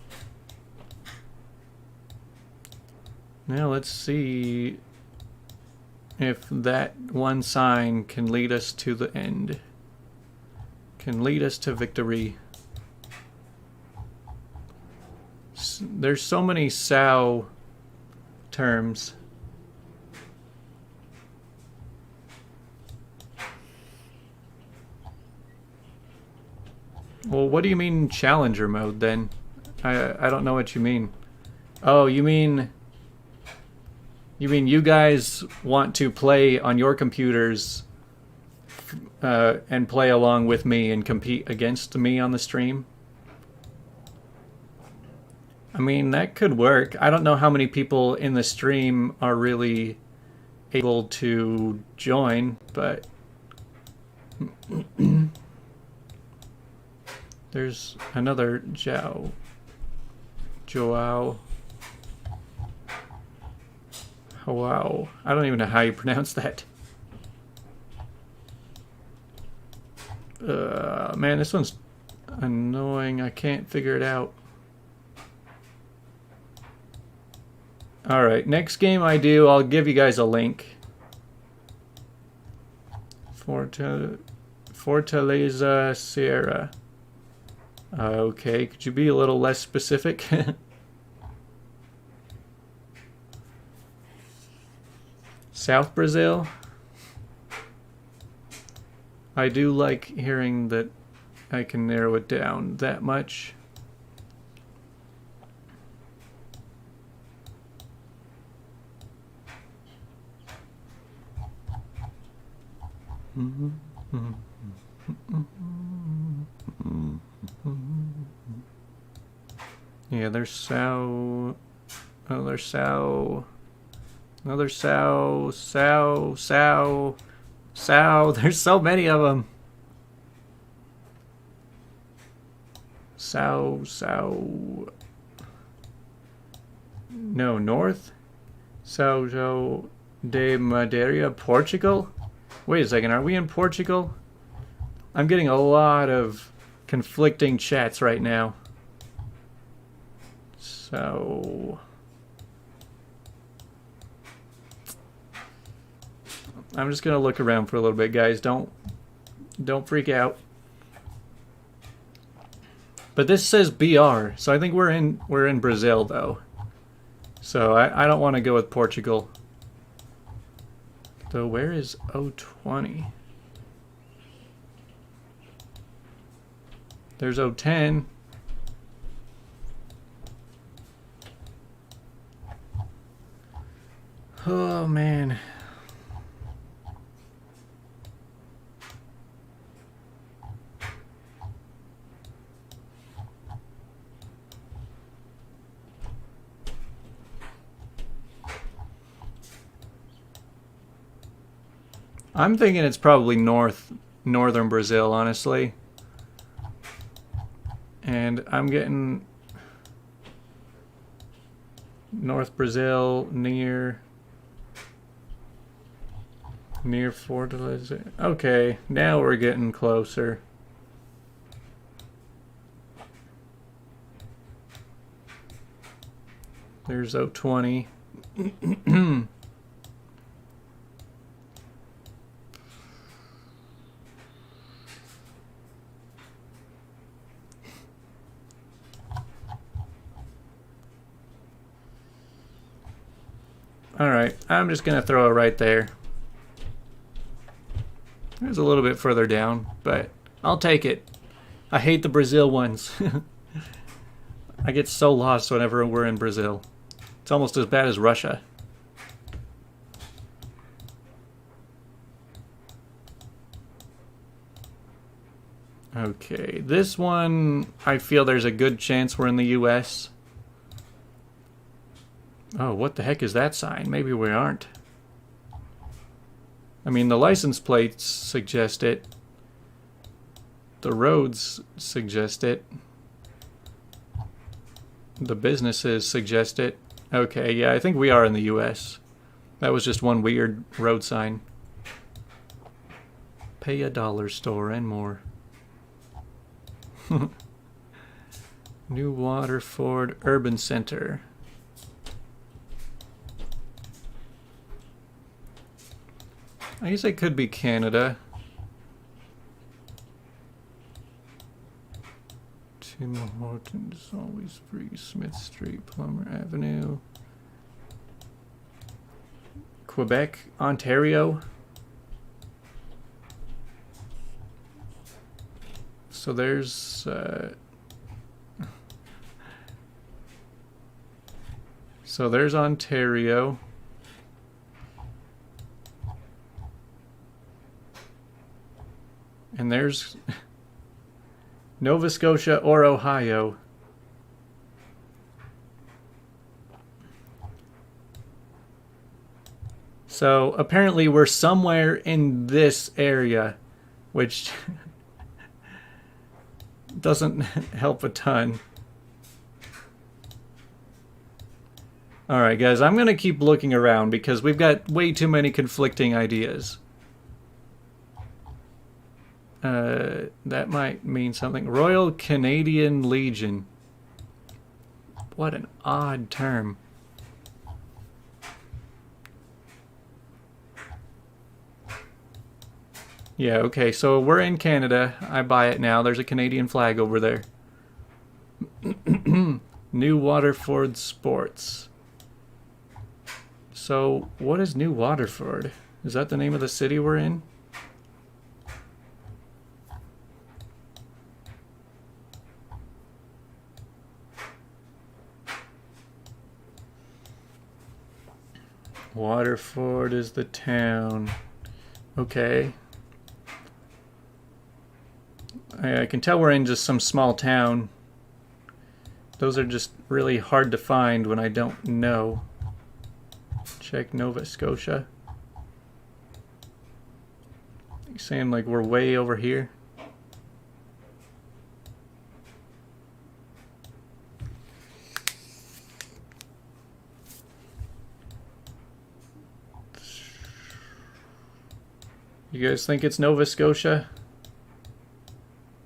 Now let's see if that one sign can lead us to the end. Can lead us to victory. There's so many Sao terms. Well, what do you mean challenger mode then? I don't know what you mean. Oh, you mean you guys want to play on your computers and play along with me and compete against me on the stream? I mean, that could work. I don't know how many people in the stream are really able to join, but there's another Joao. Wow. I don't even know how you pronounce that. Man, this one's annoying. I can't figure it out. Alright, next game I do, I'll give you guys a link. Fortaleza Sierra. Okay, could you be a little less specific? South Brazil? I do like hearing that I can narrow it down that much. Yeah, there's Sao. Oh, there's Sao. Another Sao. There's so many of them. Sao. No, North? Sao de Madeira, Portugal? Wait a second, are we in Portugal? I'm getting a lot of conflicting chats right now. So I'm just gonna look around for a little bit, guys. Don't freak out. But this says BR, so I think we're in Brazil though. So I don't want to go with Portugal. So where is 020? There's 010. Oh man. I'm thinking it's probably northern Brazil, honestly. And I'm getting North Brazil near Fortaleza. Okay, now we're getting closer. There's 020. Alright, I'm just going to throw it right there. It was a little bit further down, but I'll take it. I hate the Brazil ones. I get so lost whenever we're in Brazil. It's almost as bad as Russia. Okay, this one, I feel there's a good chance we're in the US. Oh, what the heck is that sign? Maybe we aren't. I mean, the license plates suggest it. The roads suggest it. The businesses suggest it. Okay, yeah, I think we are in the US. That was just one weird road sign. Pay a dollar store and more. New Waterford Urban Center. I guess it could be Canada. Tim Hortons, always free. Smith Street, Plummer Avenue. Quebec, Ontario. So there's so there's Ontario. And there's Nova Scotia or Ohio. So apparently we're somewhere in this area, which doesn't help a ton. Alright guys, I'm gonna keep looking around because we've got way too many conflicting ideas. That might mean something. Royal Canadian Legion. What an odd term. Yeah, okay, so we're in Canada. I buy it now. There's a Canadian flag over there. New Waterford Sports. So, what is New Waterford? Is that the name of the city we're in? Waterford is the town. Okay. I can tell we're in just some small town. Those are just really hard to find when I don't know. Check Nova Scotia. You saying like we're way over here? You guys think it's Nova Scotia?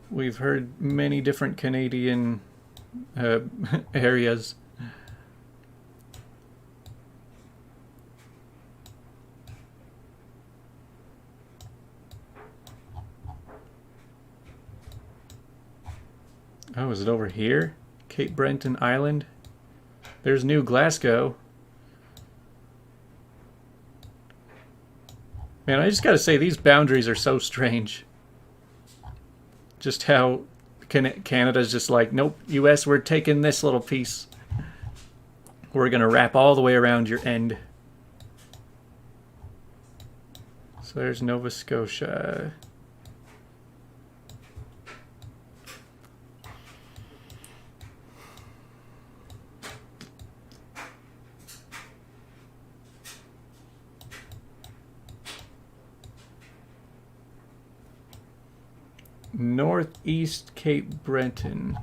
We've heard many different Canadian areas. Oh, is it over here? Cape Breton Island? There's New Glasgow. Man, I just gotta say, these boundaries are so strange. Just how Canada's just like, nope, US, we're taking this little piece. We're gonna wrap all the way around your end. So there's Nova Scotia. Northeast Cape Breton.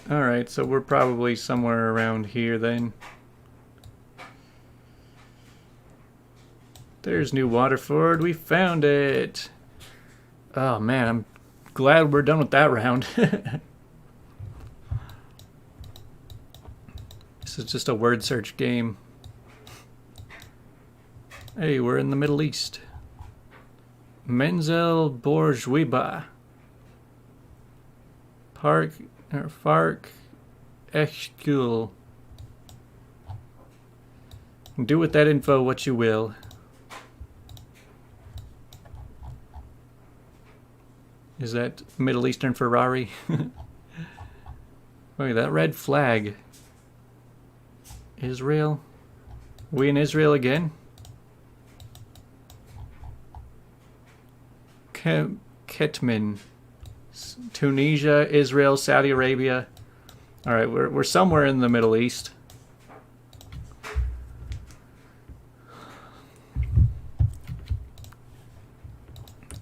Alright, so we're probably somewhere around here then. There's New Waterford. We found it. Oh man, I'm glad we're done with that round. This is just a word search game. Hey, we're in the Middle East. Menzel Bourguiba. Fark Eshkul. Do with that info what you will. Is that Middle Eastern Ferrari? Wait, that red flag. Israel? We in Israel again? Ketman. Tunisia, Israel, Saudi Arabia. Alright, we're somewhere in the Middle East.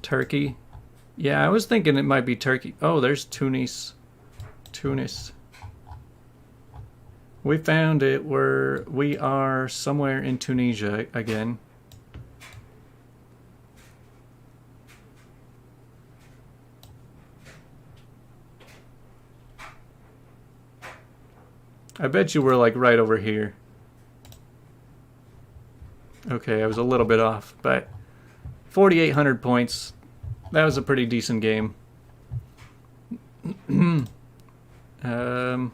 Turkey. Yeah, I was thinking it might be Turkey. Oh, there's Tunis. Tunis. We found it. We are somewhere in Tunisia again. I bet you we're like right over here. Okay, I was a little bit off, but 4,800 points. That was a pretty decent game. All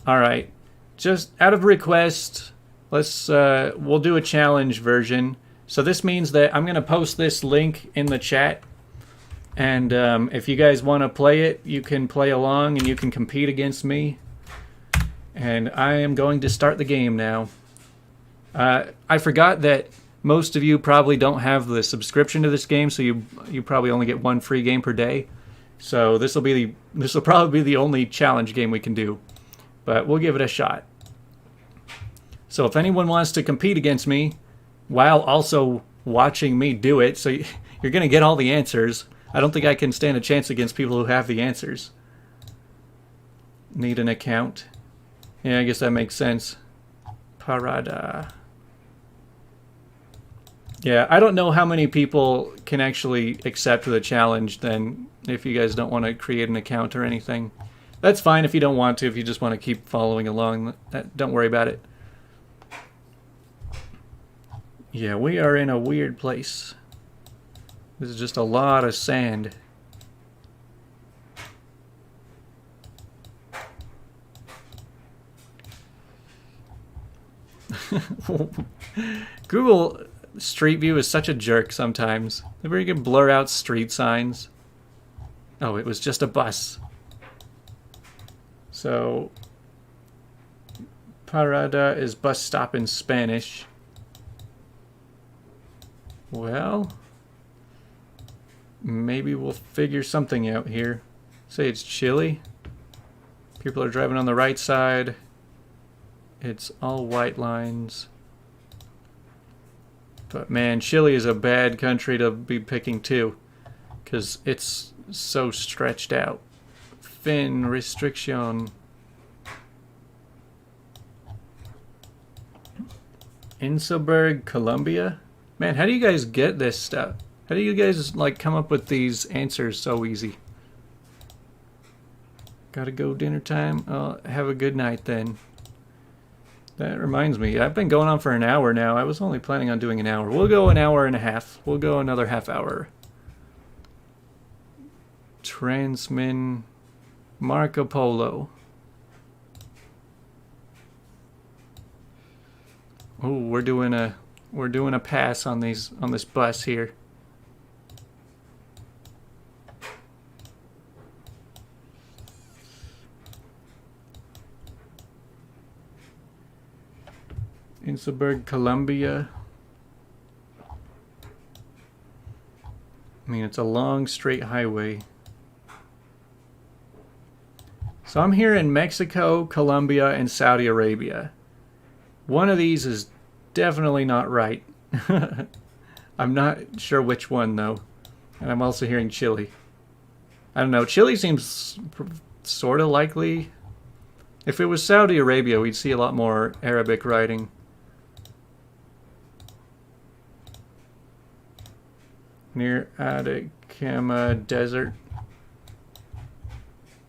right. Just out of request, we'll do a challenge version. So this means that I'm going to post this link in the chat. And if you guys want to play it, you can play along and you can compete against me. And I am going to start the game now. I forgot that most of you probably don't have the subscription to this game, so you probably only get one free game per day. So this will probably be the only challenge game we can do, but we'll give it a shot. So if anyone wants to compete against me while also watching me do it, so you're going to get all the answers. I don't think I can stand a chance against people who have the answers. Need an account. Yeah, I guess that makes sense. Parada. Yeah, I don't know how many people can actually accept the challenge then, if you guys don't want to create an account or anything. That's fine if you don't want to, if you just want to keep following along. Don't worry about it. Yeah, we are in a weird place. This is just a lot of sand. Google Street View is such a jerk sometimes. Where you can blur out street signs. Oh, it was just a bus. So, parada is bus stop in Spanish. Well, maybe we'll figure something out here. Say it's Chile. People are driving on the right side. It's all white lines. But man, Chile is a bad country to be picking too, because it's so stretched out. Fin restriction. Inselberg, Colombia? Man, how do you guys get this stuff? How do you guys like come up with these answers so easy? Gotta go dinner time? Have a good night then. That reminds me, I've been going on for an hour now. I was only planning on doing an hour. We'll go an hour and a half. We'll go another half hour. Transmin Marco Polo. Oh, we're doing a pass on this bus here. Inselberg, Colombia. I mean, it's a long straight highway. So I'm here in Mexico, Colombia, and Saudi Arabia. One of these is definitely not right. I'm not sure which one though. And I'm also hearing Chile. I don't know, Chile seems sort of likely. If it was Saudi Arabia, we'd see a lot more Arabic writing. Near Atacama Desert.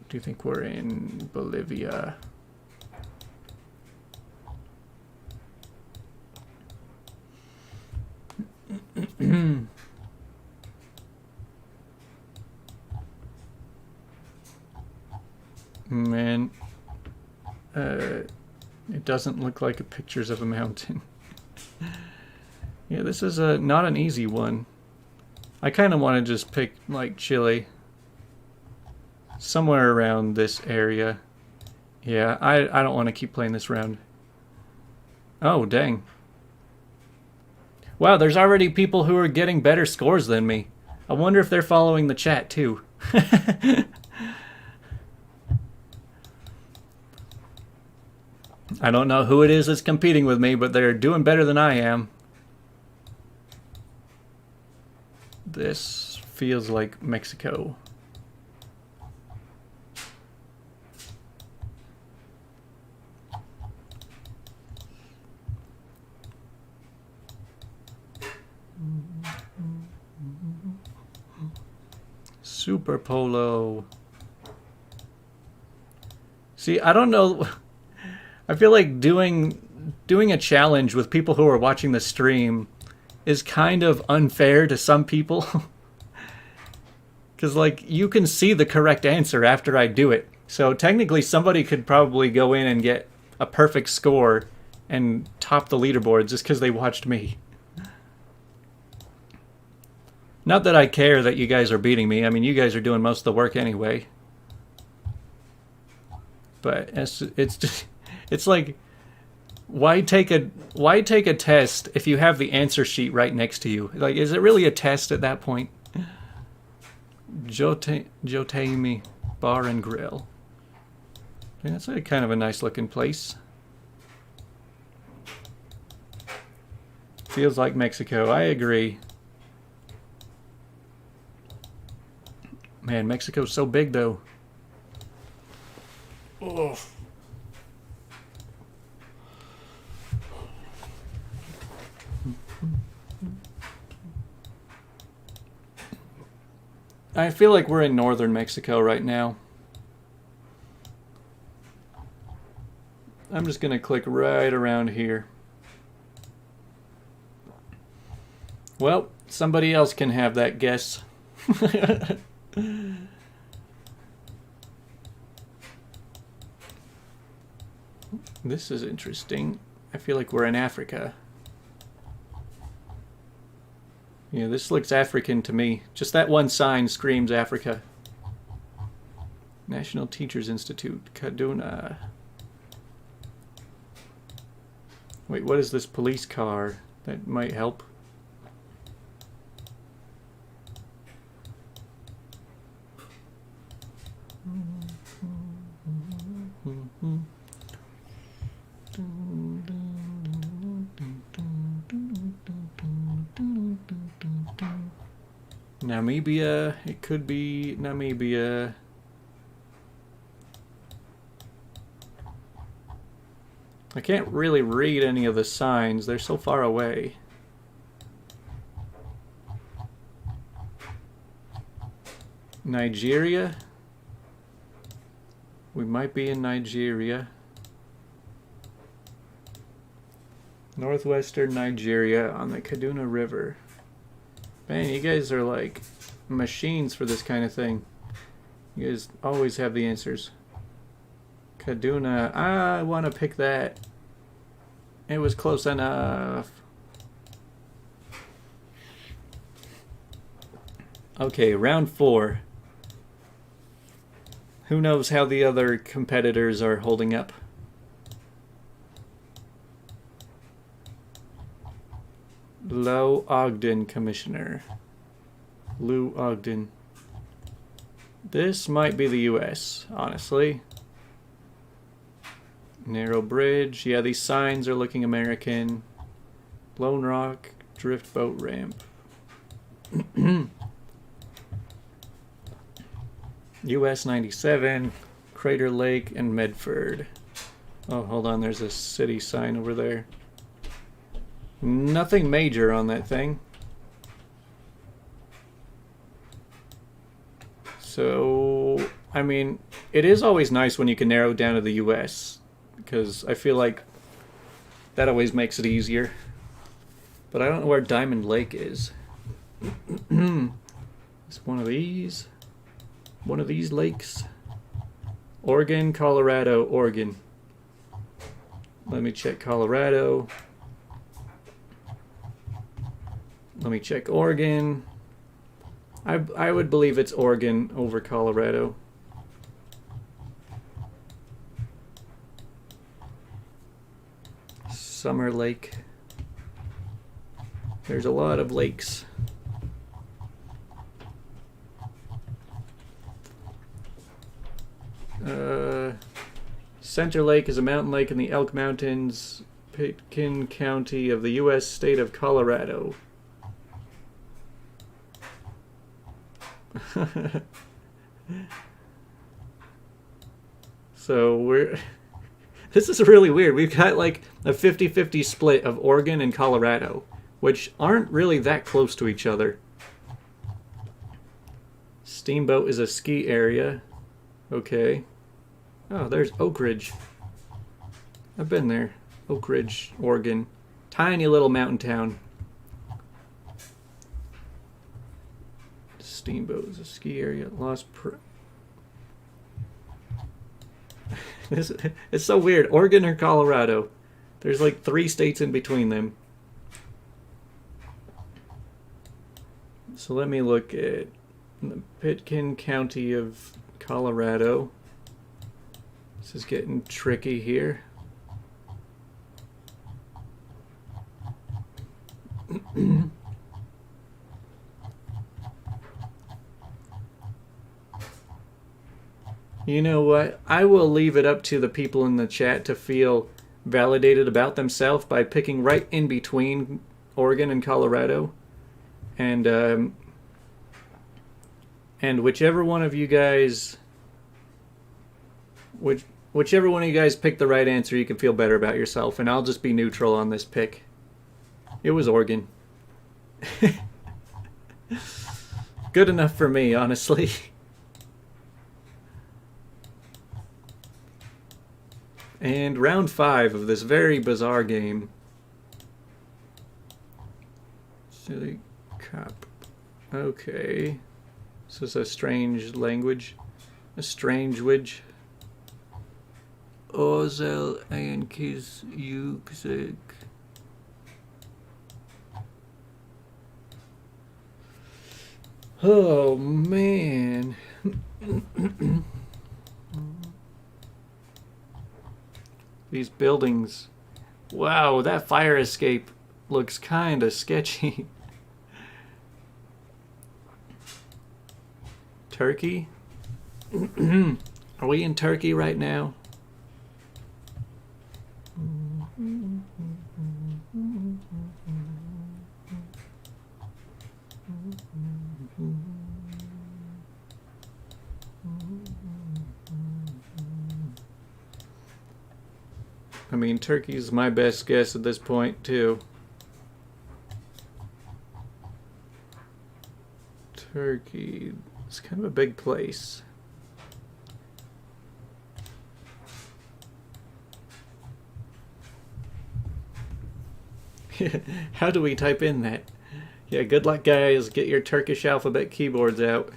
Do you think we're in Bolivia? Man, it doesn't look like pictures of a mountain. Yeah, this is not an easy one. I kind of want to just pick like Chile. Somewhere around this area. Yeah, I don't want to keep playing this round. Oh, dang. Wow, there's already people who are getting better scores than me. I wonder if they're following the chat too. I don't know who it is that's competing with me, but they're doing better than I am. This feels like Mexico. Super Polo. See, I don't know. I feel like doing a challenge with people who are watching the stream is kind of unfair to some people. Because, like, you can see the correct answer after I do it. So technically somebody could probably go in and get a perfect score and top the leaderboard just because they watched me. Not that I care that you guys are beating me. I mean, you guys are doing most of the work anyway. But it's like, why take a test if you have the answer sheet right next to you? Like, is it really a test at that point? Jotaimi Bar and Grill. Yeah, that's a kind of a nice looking place. Feels like Mexico. I agree. Man, Mexico's so big though. Oh. I feel like we're in northern Mexico right now. I'm just gonna click right around here. Well, somebody else can have that guess. This is interesting. I feel like we're in Africa. Yeah, this looks African to me. Just that one sign screams Africa. National Teachers Institute, Kaduna. Wait, what is this police car? That might help. Namibia, it could be Namibia. I can't really read any of the signs, they're so far away. Nigeria? We might be in Nigeria. Northwestern Nigeria on the Kaduna River. Man, you guys are like machines for this kind of thing. You guys always have the answers. Kaduna, I want to pick that. It was close enough. Okay, round 4. Who knows how the other competitors are holding up? Low Ogden Commissioner. Lou Ogden. This might be the US, honestly. Narrow Bridge. Yeah, these signs are looking American. Lone Rock Drift Boat Ramp. US 97, Crater Lake, and Medford. Oh, hold on, there's a city sign over there. Nothing major on that thing. So, I mean, it is always nice when you can narrow it down to the US, because I feel like that always makes it easier. But I don't know where Diamond Lake is. It's one of these. One of these lakes. Oregon, Colorado, Oregon. Let me check Colorado. Let me check Oregon. I would believe it's Oregon over Colorado. Summer Lake. There's a lot of lakes. Center Lake is a mountain lake in the Elk Mountains, Pitkin County of the U.S. state of Colorado. So we're... This is really weird. We've got like a 50-50 split of Oregon and Colorado, which aren't really that close to each other. Steamboat is a ski area. Okay. Oh, there's Oak Ridge. I've been there. Oak Ridge, Oregon. Tiny little mountain town. Steamboat is a ski area. It's so weird. Oregon or Colorado. There's like 3 states in between them. So let me look at the Pitkin County of Colorado. This is getting tricky here. You know what? I will leave it up to the people in the chat to feel validated about themselves by picking right in between Oregon and Colorado. And whichever one of you guys... Whichever one of you guys picked the right answer, you can feel better about yourself, and I'll just be neutral on this pick. It was Oregon. Good enough for me, honestly. And round 5 of this very bizarre game. Silly cop. Okay. This is a strange language. A strange widge. Ozel and Kiz Yukzik. Oh man. These buildings. Wow, that fire escape looks kind of sketchy. Turkey? Are we in Turkey right now? I mean, Turkey's my best guess at this point, too. Turkey. It's kind of a big place. How do we type in that? Yeah, good luck, guys. Get your Turkish alphabet keyboards out.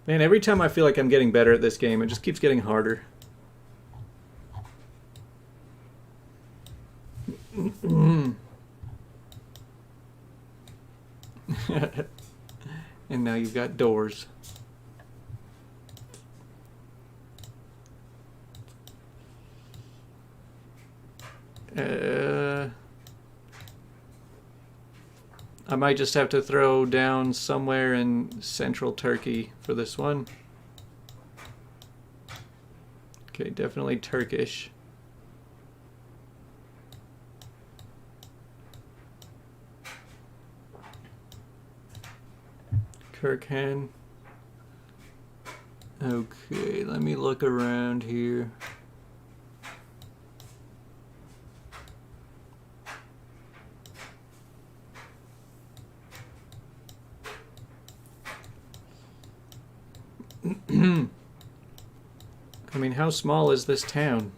Man, every time I feel like I'm getting better at this game, it just keeps getting harder. And now you've got doors. I might just have to throw down somewhere in central Turkey for this one. Okay, definitely Turkish. Kirkhan. Okay, let me look around here. I mean, how small is this town?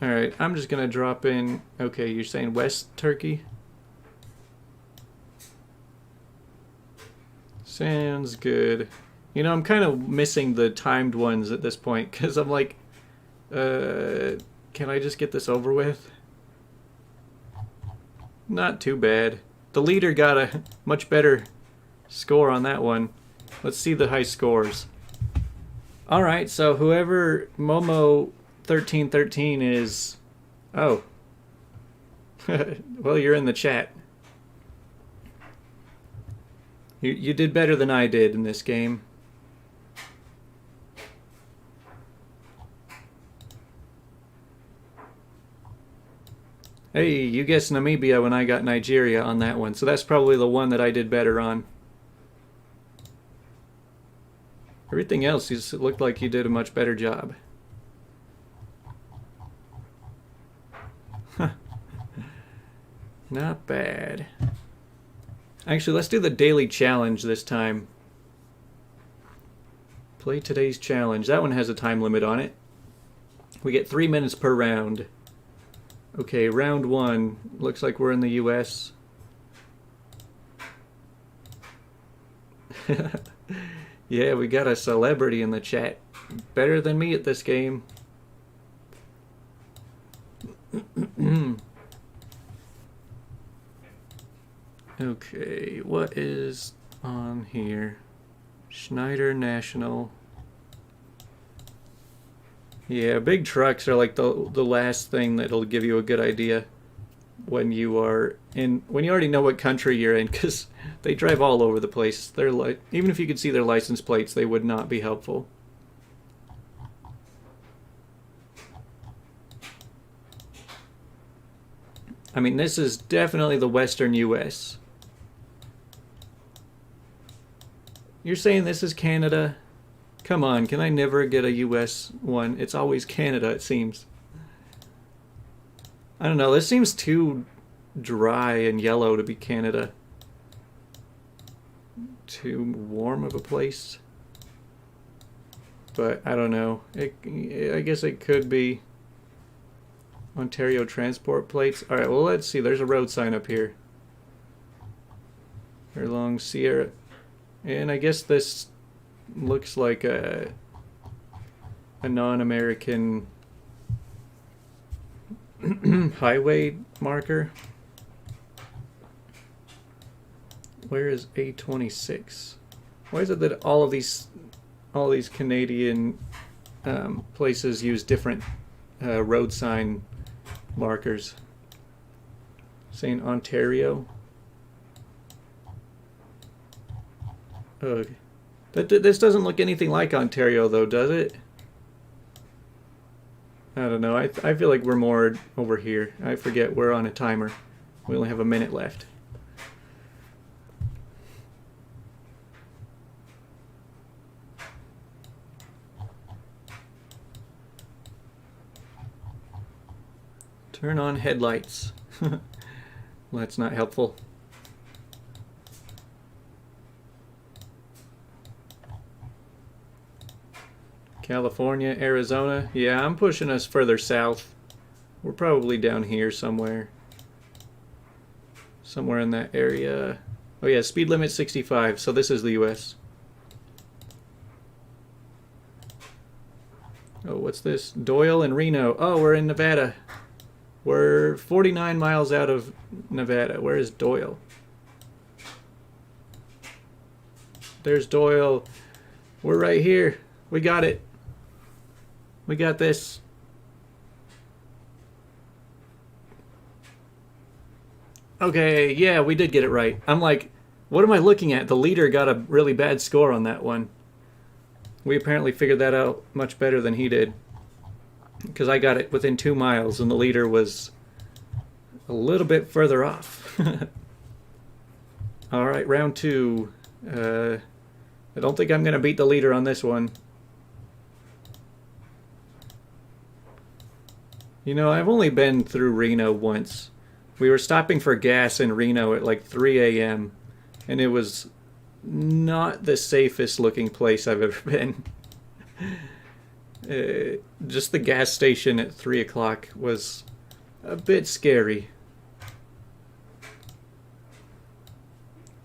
Alright, I'm just gonna drop in... Okay, you're saying West Turkey? Sounds good. You know, I'm kind of missing the timed ones at this point, because I'm like, can I just get this over with? Not too bad. The leader got a much better score on that one. Let's see the high scores. Alright, so whoever Momo1313 is... Oh. Well, you're in the chat. You did better than I did in this game. Hey, you guessed Namibia when I got Nigeria on that one, so that's probably the one that I did better on. Everything else, you looked like you did a much better job. Not bad. Actually, let's do the daily challenge this time. Play today's challenge. That one has a time limit on it. We get 3 minutes per round. Okay, round 1. Looks like we're in the US. Yeah, we got a celebrity in the chat. Better than me at this game. Okay, what is on here? Schneider National. Yeah, big trucks are like the last thing that'll give you a good idea when you are in, when you already know what country you're in, because they drive all over the place. They're like, even if you could see their license plates, they would not be helpful. I mean, this is definitely the Western US. You're saying this is Canada? Come on, can I never get a US one? It's always Canada, it seems. I don't know, this seems too dry and yellow to be Canada. Too warm of a place. But I don't know. I guess it could be Ontario transport plates. Alright, well, let's see. There's a road sign up here. Along Sierra. And I guess this looks like a non-American highway marker. Where is A26? Why is it that all these Canadian places use different road sign markers? Saying Ontario. This doesn't look anything like Ontario, though, does it? I don't know. I feel like we're more over here. I forget we're on a timer. We only have a minute left. Turn on headlights. Well, that's not helpful. California, Arizona. Yeah, I'm pushing us further south. We're probably down here somewhere. Somewhere in that area. Oh yeah, speed limit 65, so this is the US. Oh, what's this? Doyle and Reno. Oh, we're in Nevada. We're 49 miles out of Nevada. Where is Doyle? There's Doyle. We're right here. We got it. We got this. Okay, yeah, we did get it right. I'm like, what am I looking at? The leader got a really bad score on that one. We apparently figured that out much better than he did. Because I got it within 2 miles and the leader was a little bit further off. Alright, round 2. I don't think I'm going to beat the leader on this one. You know, I've only been through Reno once. We were stopping for gas in Reno at like 3 a.m. and it was not the safest looking place I've ever been. Just the gas station at 3 o'clock was a bit scary.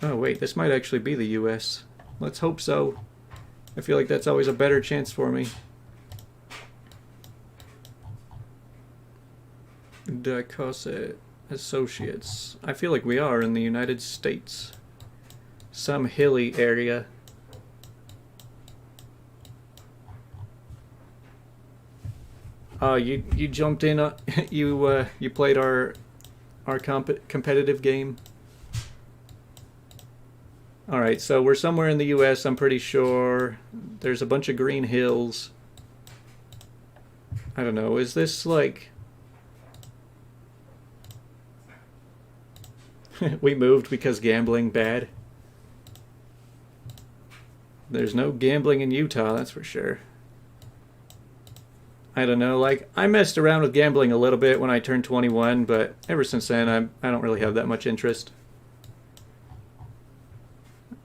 Oh wait, this might actually be the US. Let's hope so. I feel like that's always a better chance for me. DeCosse Associates. I feel like we are in the United States. Some hilly area. You jumped in. You played our competitive game. All right, so we're somewhere in the U.S. I'm pretty sure. There's a bunch of green hills. I don't know. Is this like? We moved because gambling bad. There's no gambling in Utah, that's for sure. I don't know, like, I messed around with gambling a little bit when I turned 21, but ever since then, I don't really have that much interest.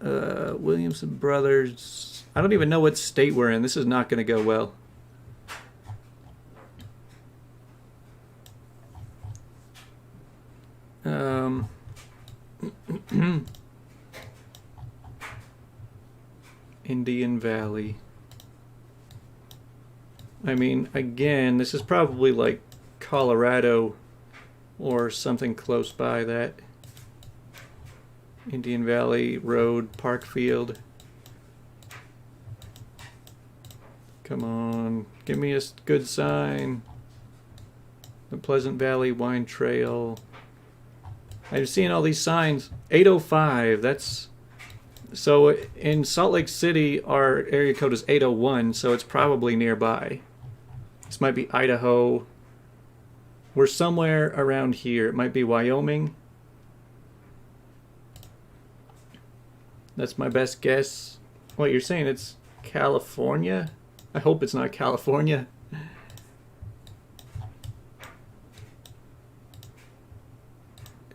Williamson Brothers. I don't even know what state we're in. This is not going to go well. Indian Valley. I mean, again, this is probably like Colorado or something close by that. Indian Valley Road, Parkfield. Come on, give me a good sign. The Pleasant Valley Wine Trail. I've seen all these signs. 805, that's... So in Salt Lake City, our area code is 801, so it's probably nearby. This might be Idaho. We're somewhere around here. It might be Wyoming. That's my best guess. What, you're saying it's California? I hope it's not California.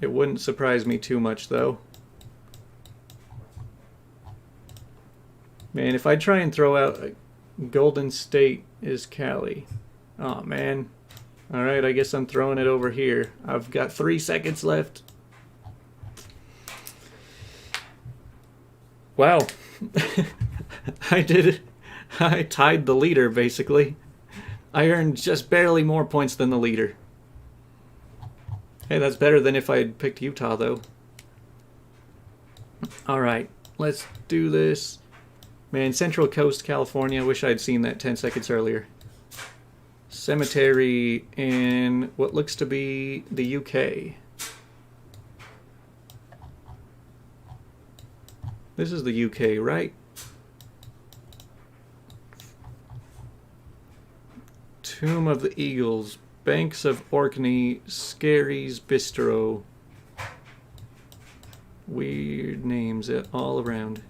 It wouldn't surprise me too much, though. Man, if I try and throw out Golden State is Cali. Oh, man. Alright, I guess I'm throwing it over here. I've got 3 seconds left. Wow. I did it. I tied the leader, basically. I earned just barely more points than the leader. Hey, that's better than if I had picked Utah, though. Alright, let's do this. Man, Central Coast, California. I wish I'd seen that 10 seconds earlier. Cemetery in what looks to be the UK. This is the UK, right? Tomb of the Eagles. Banks of Orkney. Scary's Bistro. Weird names all around.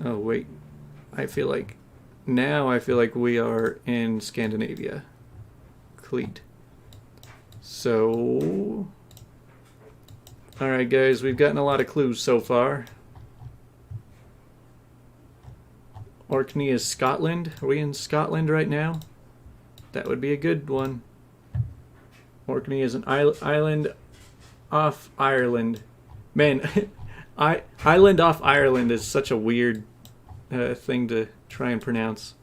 Oh, wait. I feel like we are in Scandinavia. Cleat. So... Alright, guys, we've gotten a lot of clues so far. Orkney is Scotland. Are we in Scotland right now? That would be a good one. Orkney is an island off Ireland. Man, island off Ireland is such a weird thing to try and pronounce.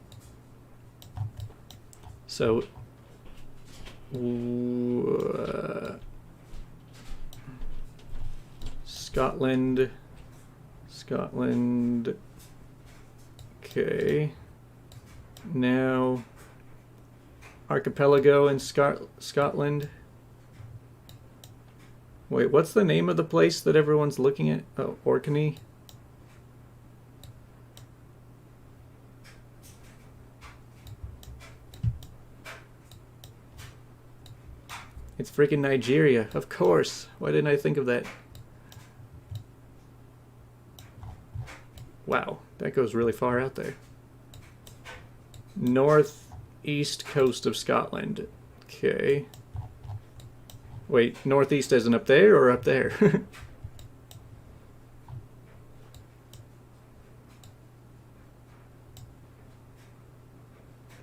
So, Scotland. Okay. Now, archipelago in Scotland. Wait, what's the name of the place that everyone's looking at? Oh, Orkney. It's freaking Nigeria, of course. Why didn't I think of that? Wow, that goes really far out there. Northeast coast of Scotland. Okay. Wait, northeast isn't up there or up there?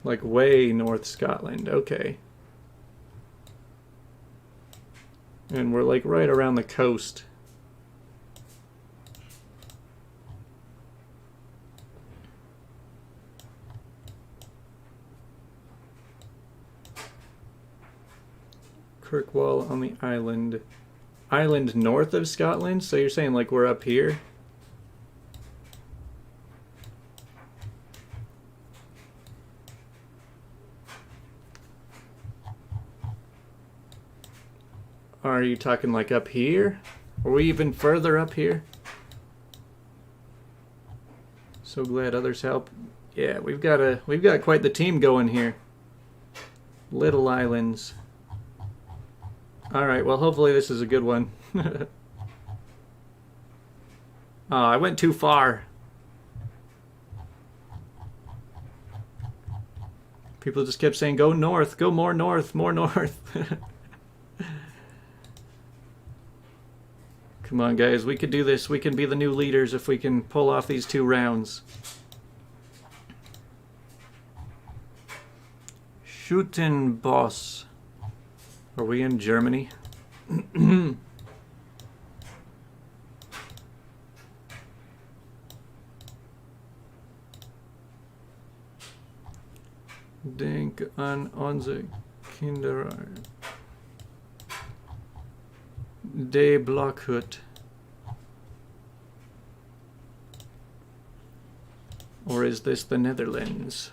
Like way north Scotland, okay. And we're like right around the coast. Kirkwall on the island. Island north of Scotland? So you're saying like we're up here? Are you talking like up here? Are we even further up here? So glad others help. Yeah, we've got quite the team going here. Little islands. Alright, well hopefully this is a good one. Oh, I went too far. People just kept saying, go north, go more north, more north. Come on, guys, we could do this. We can be the new leaders if we can pull off these 2 rounds. Schuttenboss. Are we in Germany? Denk an unsere Kinder. De Blockhut. Or is this the Netherlands?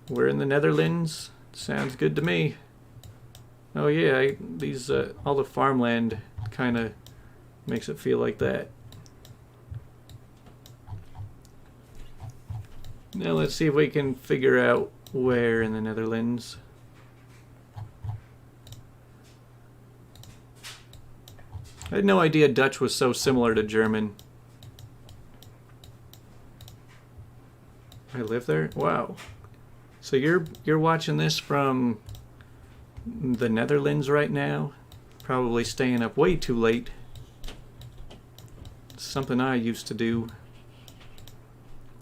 We're in the Netherlands. Sounds good to me. Oh yeah, these all the farmland kind of makes it feel like that. Now let's see if we can figure out where in the Netherlands. I had no idea Dutch was so similar to German. I live there? Wow. So you're watching this from the Netherlands right now? Probably staying up way too late. It's something I used to do.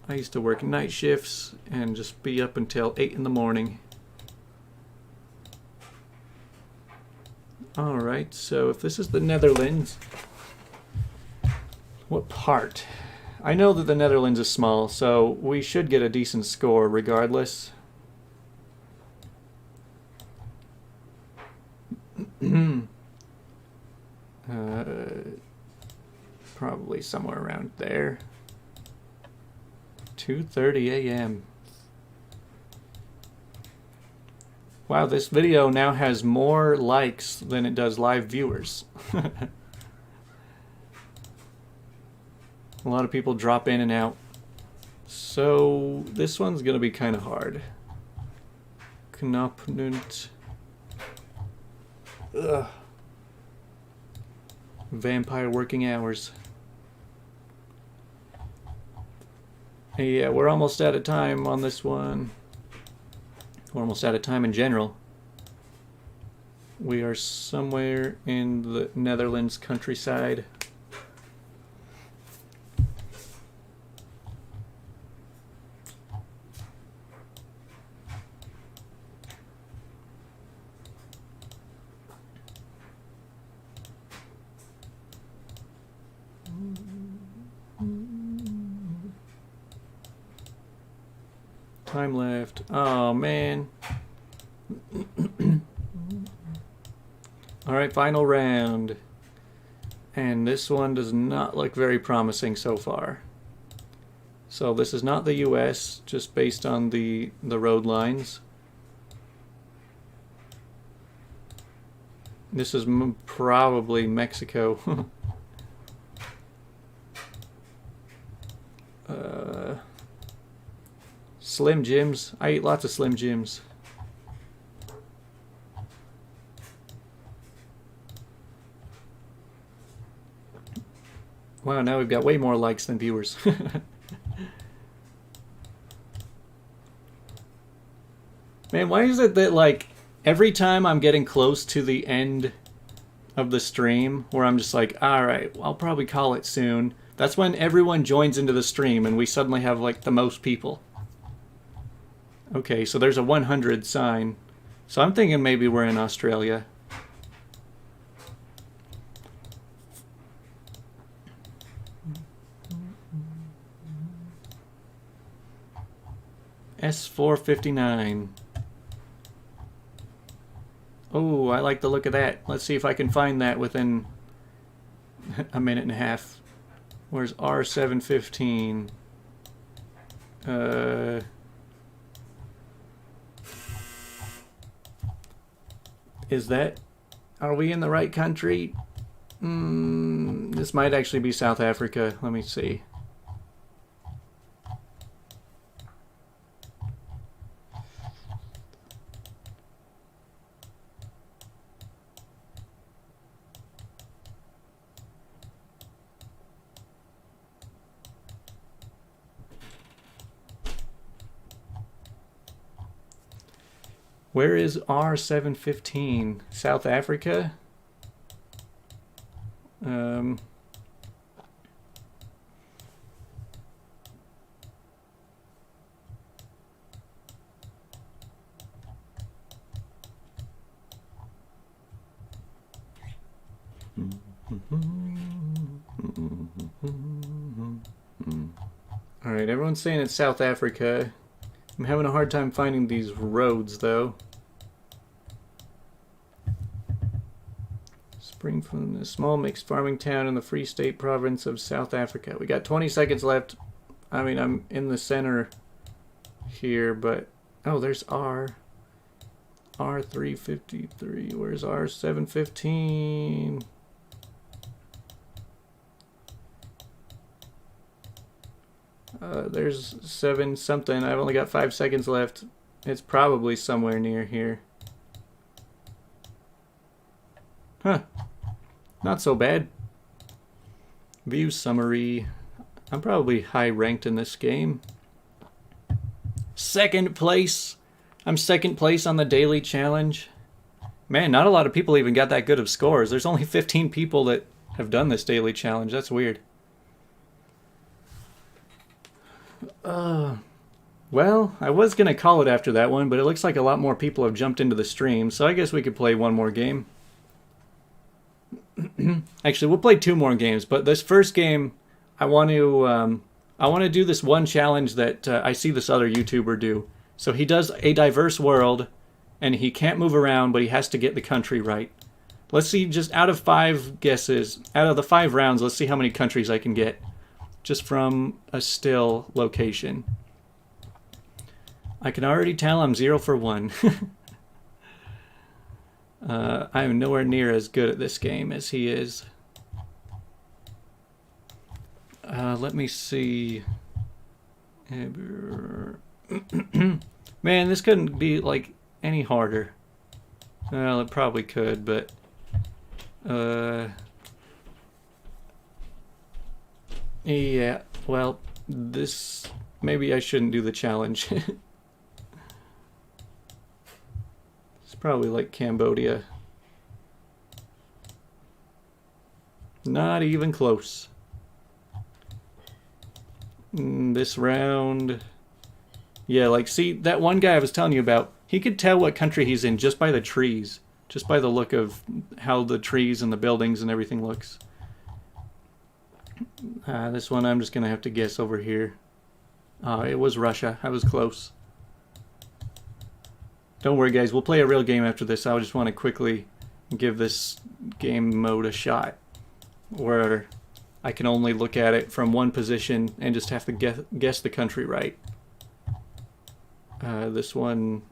I used to work night shifts and just be up until 8 in the morning. Alright, so if this is the Netherlands, what part? I know that the Netherlands is small, so we should get a decent score regardless. Probably somewhere around there. 2:30 a.m. Wow, this video now has more likes than it does live viewers. A lot of people drop in and out. So this one's gonna be kind of hard. Knappnunt. Ugh. Vampire working hours. Yeah, we're almost out of time on this one. We're almost out of time in general. We are somewhere in the Netherlands countryside. Time left. Oh man. Alright, final round. And this one does not look very promising so far. So this is not the US, just based on the road lines. This is probably Mexico. Slim Jims. I eat lots of Slim Jims. Wow, now we've got way more likes than viewers. Man, why is it that, like, every time I'm getting close to the end of the stream, where I'm just like, alright, I'll probably call it soon, that's when everyone joins into the stream and we suddenly have, like, the most people. Okay, so there's a 100 sign. So I'm thinking maybe we're in Australia. S459. Oh, I like the look of that. Let's see if I can find that within a minute and a half. Where's R715? Is that... Are we in the right country? This might actually be South Africa. Let me see. Where is R715? South Africa? Alright, everyone's saying it's South Africa. I'm having a hard time finding these roads, though. Spring from the small mixed farming town in the Free State province of South Africa. We got 20 seconds left. I mean, I'm in the center here, but... Oh, there's R. R353. Where's R715? There's 7 something. I've only got 5 seconds left. It's probably somewhere near here. Huh. Not so bad. View summary. I'm probably high ranked in this game. Second place. I'm second place on the daily challenge. Man, not a lot of people even got that good of scores. There's only 15 people that have done this daily challenge. That's weird. Well, I was going to call it after that one, but it looks like a lot more people have jumped into the stream, so I guess we could play one more game. Actually, we'll play 2 more games, but this first game, I want to do this one challenge that I see this other YouTuber do. So he does a diverse world, and he can't move around, but he has to get the country right. Let's see, just out of 5 guesses, out of the 5 rounds, let's see how many countries I can get. Just from a still location. I can already tell I'm 0 for 1. I am nowhere near as good at this game as he is. Let me see. Man, this couldn't be like any harder. Well, it probably could, but yeah, well, this... Maybe I shouldn't do the challenge. It's probably like Cambodia. Not even close. This round... Yeah, like, see, that one guy I was telling you about, he could tell what country he's in just by the trees. Just by the look of how the trees and the buildings and everything looks. This one I'm just going to have to guess over here. It was Russia. I was close. Don't worry, guys. We'll play a real game after this. I just want to quickly give this game mode a shot. Where I can only look at it from one position and just have to guess the country right. This one...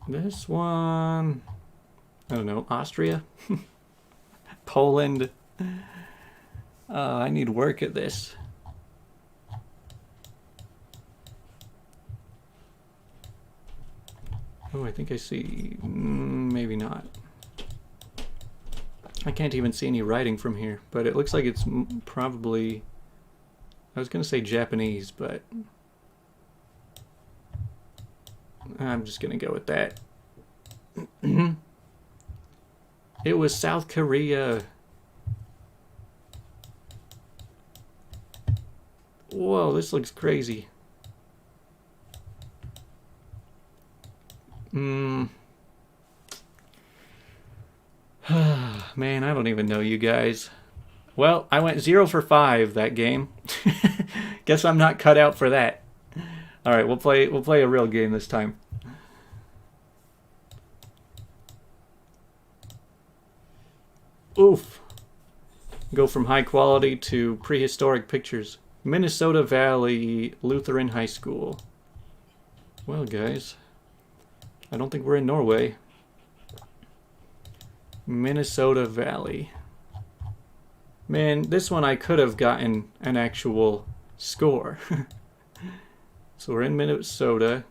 This one... I don't know. Austria? Poland... I need work at this. Oh, I think I see... maybe not. I can't even see any writing from here, but it looks like it's probably... I was going to say Japanese, but... I'm just going to go with that. It was South Korea. Whoa, this looks crazy. Man, I don't even know you guys. Well, I went 0 for 5 that game. Guess I'm not cut out for that. All right, we'll play a real game this time. Oof. Go from high quality to prehistoric pictures. Minnesota Valley Lutheran High School. Well, guys, I don't think we're in Norway. Minnesota Valley. Man, this one I could have gotten an actual score. So we're in Minnesota.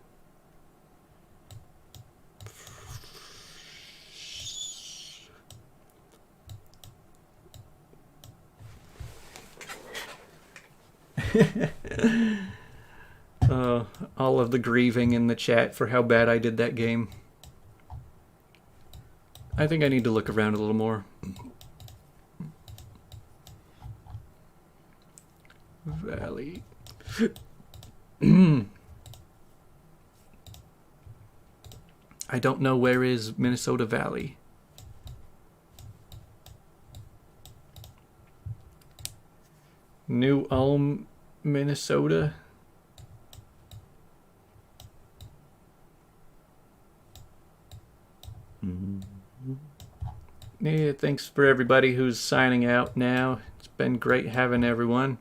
All of the grieving in the chat for how bad I did that game. I think I need to look around a little more. Valley. I don't know where is Minnesota Valley. New Ulm, Minnesota. Yeah, thanks for everybody who's signing out now. It's been great having everyone.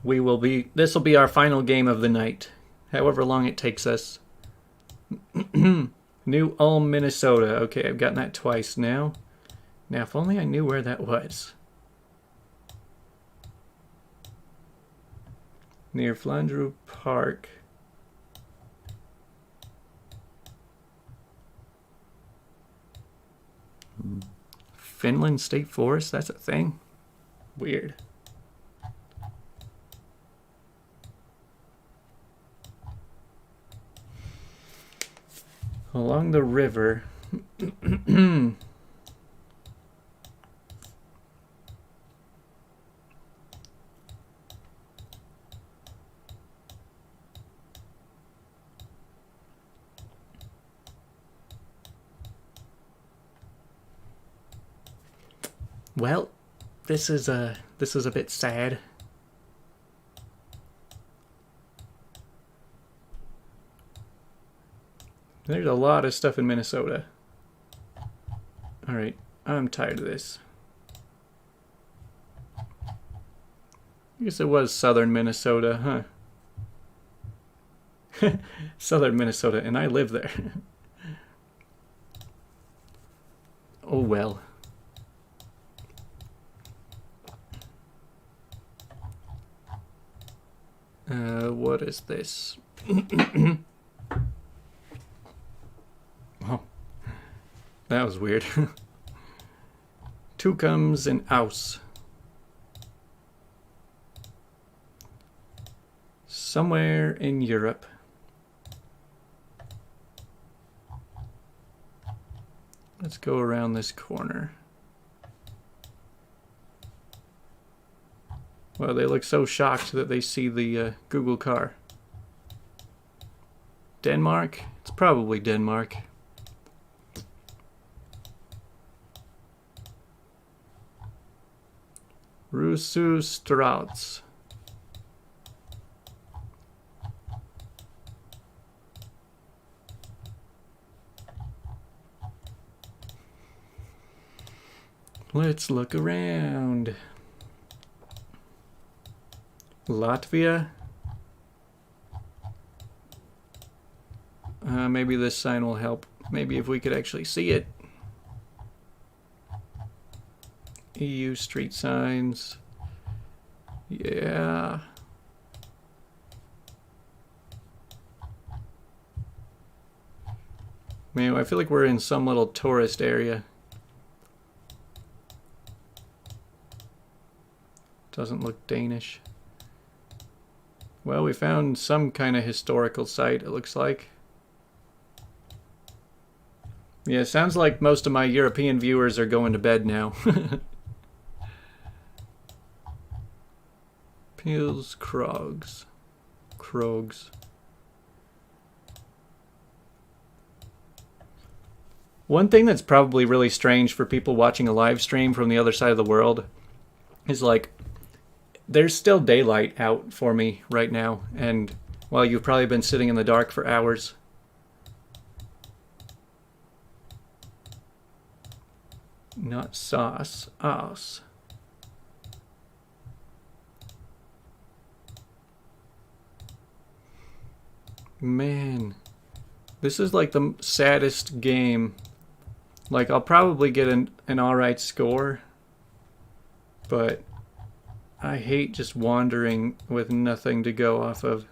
This will be our final game of the night, however long it takes us. New Ulm, Minnesota. Okay, I've gotten that twice now. Now, if only I knew where that was. Near Flandreau Park. Finland State Forest? That's a thing? Weird. Along the river. Well, this is a bit sad. There's a lot of stuff in Minnesota. All right, I'm tired of this. I guess it was southern Minnesota, huh? Southern Minnesota, and I live there. Oh well. What is this? Oh, that was weird. Tukums and Aus. Somewhere in Europe. Let's go around this corner. Well, they look so shocked that they see the Google car. Denmark? It's probably Denmark. Rusu Strauts. Let's look around. Latvia. Maybe this sign will help. Maybe if we could actually see it. EU street signs. Yeah. Man, I feel like we're in some little tourist area. Doesn't look Danish. Well, we found some kind of historical site, it looks like. Yeah, sounds like most of my European viewers are going to bed now. Pils Krogs. Krogs. One thing that's probably really strange for people watching a live stream from the other side of the world is like there's still daylight out for me right now, and well, you've probably been sitting in the dark for hours. Not sauce, ass. Man, this is like the saddest game. Like, I'll probably get an alright score, but I hate just wandering with nothing to go off of.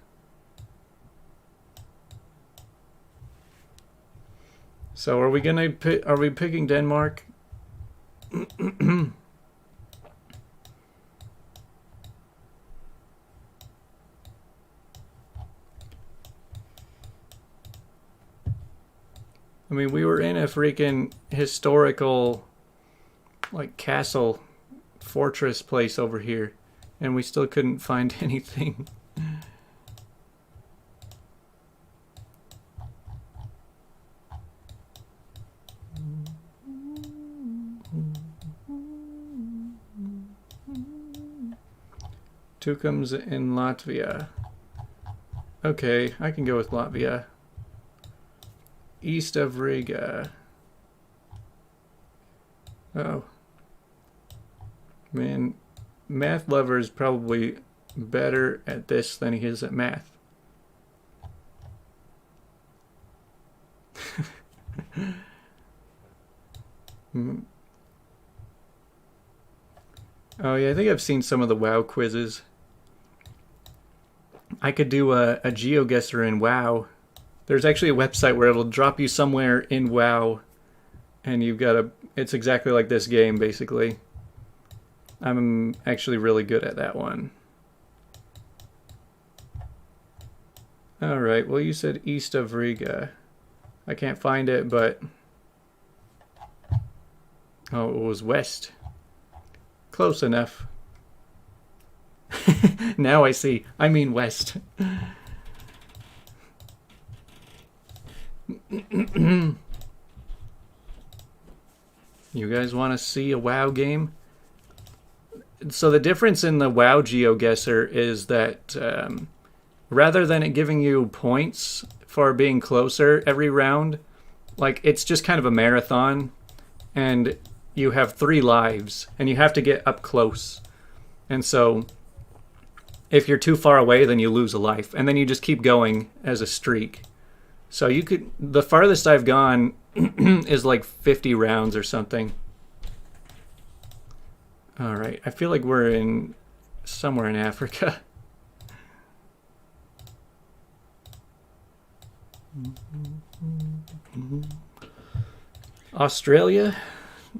So are we picking Denmark? I mean, we were in a freaking historical, like, castle, fortress place over here, and we still couldn't find anything. Tukums in Latvia. Okay, I can go with Latvia. East of Riga. Oh. Man, math lover is probably better at this than he is at math. Oh yeah, I think I've seen some of the WoW quizzes. I could do a GeoGuessr in WoW. There's actually a website where it'll drop you somewhere in WoW, and you've got to... It's exactly like this game, basically. I'm actually really good at that one. Alright, well you said east of Riga. I can't find it, but... Oh, it was west. Close enough. Now I see. I mean west. You guys want to see a WoW game? So the difference in the WoW GeoGuessr is that rather than it giving you points for being closer every round, like, it's just kind of a marathon, and you have 3 lives, and you have to get up close. And so if you're too far away, then you lose a life, and then you just keep going as a streak. So you could... The farthest I've gone is like 50 rounds or something. Alright, I feel like we're in... somewhere in Africa. Australia?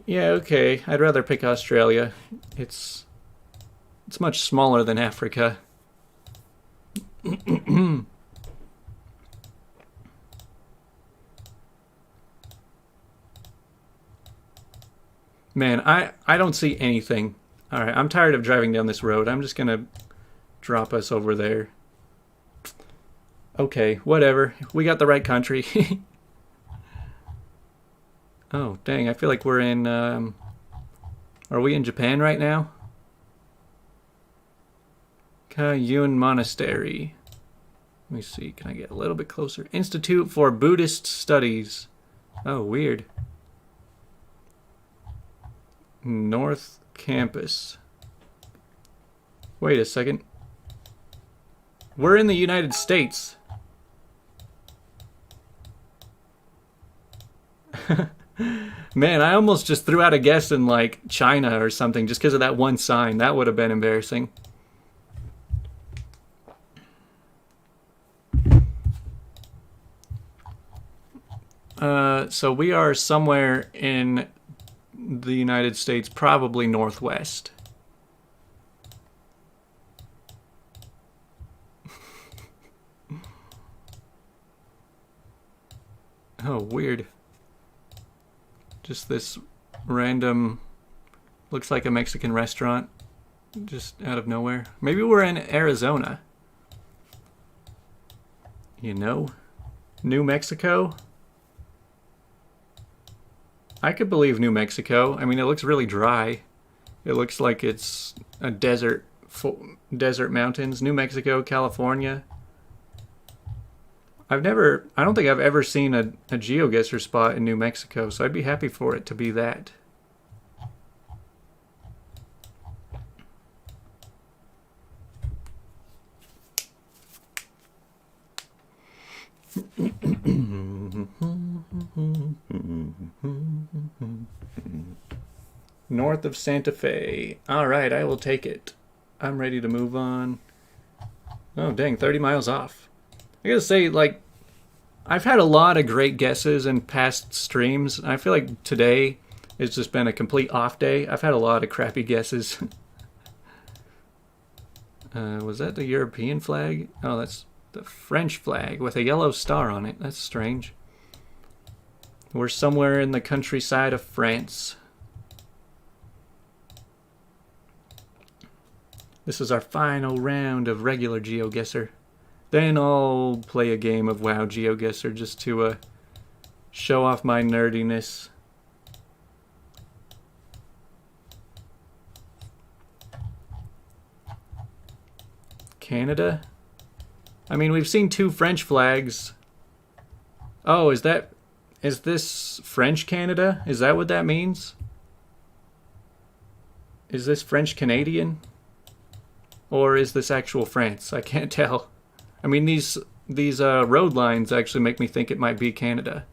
Yeah, okay. I'd rather pick Australia. It's much smaller than Africa. Man, I don't see anything. Alright, I'm tired of driving down this road. I'm just gonna drop us over there. Okay, whatever. We got the right country. Oh, dang, I feel like we're in... Are we in Japan right now? Kayun Monastery. Let me see, can I get a little bit closer? Institute for Buddhist Studies. Oh, weird. North Campus. Wait a second. We're in the United States. Man, I almost just threw out a guess in, like, China or something just because of that one sign. That would have been embarrassing. So we are somewhere in the United States, probably northwest. Oh, weird. Just this random, looks like a Mexican restaurant, just out of nowhere. Maybe we're in Arizona. You know? New Mexico? I could believe New Mexico. I mean, it looks really dry. It looks like it's a desert desert mountains. New Mexico, California. I don't think I've ever seen a GeoGuessr spot in New Mexico, so I'd be happy for it to be that. North of Santa Fe. Alright, I will take it. I'm ready to move on. Oh, dang, 30 miles off. I gotta say, like, I've had a lot of great guesses in past streams. I feel like today it's just been a complete off day. I've had a lot of crappy guesses. Was that the European flag? Oh, that's the French flag with a yellow star on it. That's strange. We're somewhere in the countryside of France. This is our final round of regular GeoGuessr. Then I'll play a game of WoW GeoGuessr just to show off my nerdiness. Canada? I mean, we've seen 2 French flags. Oh, is this French Canada? Is that what that means? Is this French Canadian? Or is this actual France? I can't tell. I mean, these road lines actually make me think it might be Canada.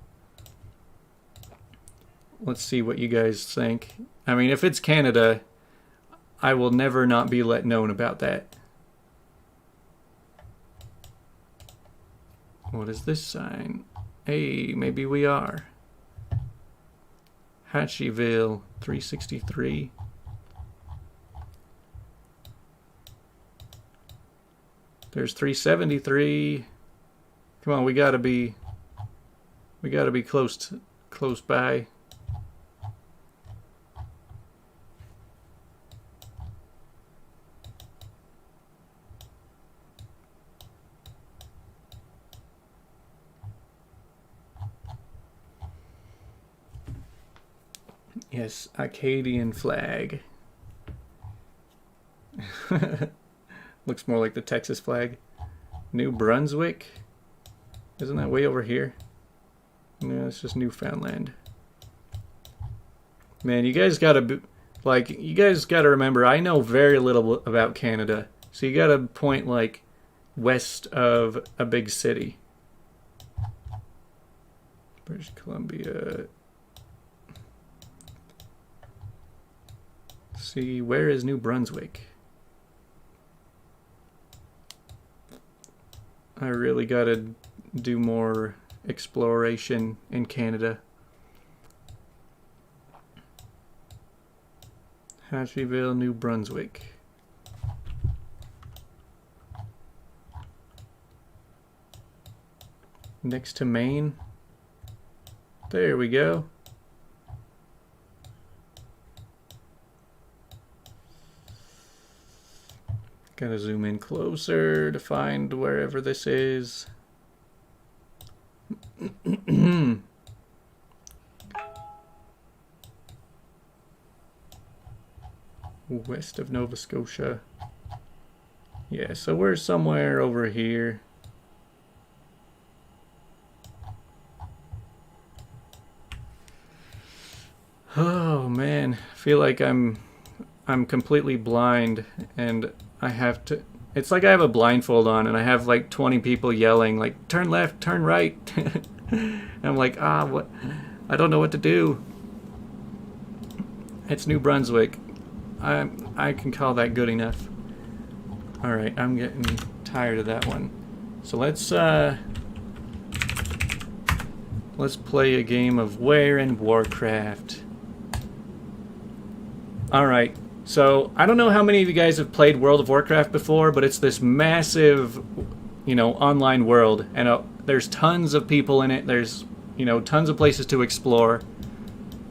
Let's see what you guys think. I mean, if it's Canada, I will never not be let known about that. What is this sign? Hey, maybe we are. Hatchieville, 363. There's 373. Come on, we gotta be close by. Yes, Acadian flag. Looks more like the Texas flag. New Brunswick? Isn't that way over here? No, it's just Newfoundland. Man, you guys gotta remember, I know very little about Canada. So you gotta point like west of a big city. British Columbia. Let's see, where is New Brunswick? I really gotta do more exploration in Canada. Hatchieville, New Brunswick. Next to Maine. There we go. Gotta zoom in closer to find wherever this is. West of Nova Scotia. Yeah, so we're somewhere over here. Oh man, I feel like I'm completely blind and I have to, it's like I have a blindfold on and I have like 20 people yelling like turn left, turn right. And I'm like, what? I don't know what to do. It's New Brunswick. I can call that good enough. All right, I'm getting tired of that one. So let's play a game of Where in Warcraft. All right. So, I don't know how many of you guys have played World of Warcraft before, but it's this massive, online world, and there's tons of people in it. There's, tons of places to explore,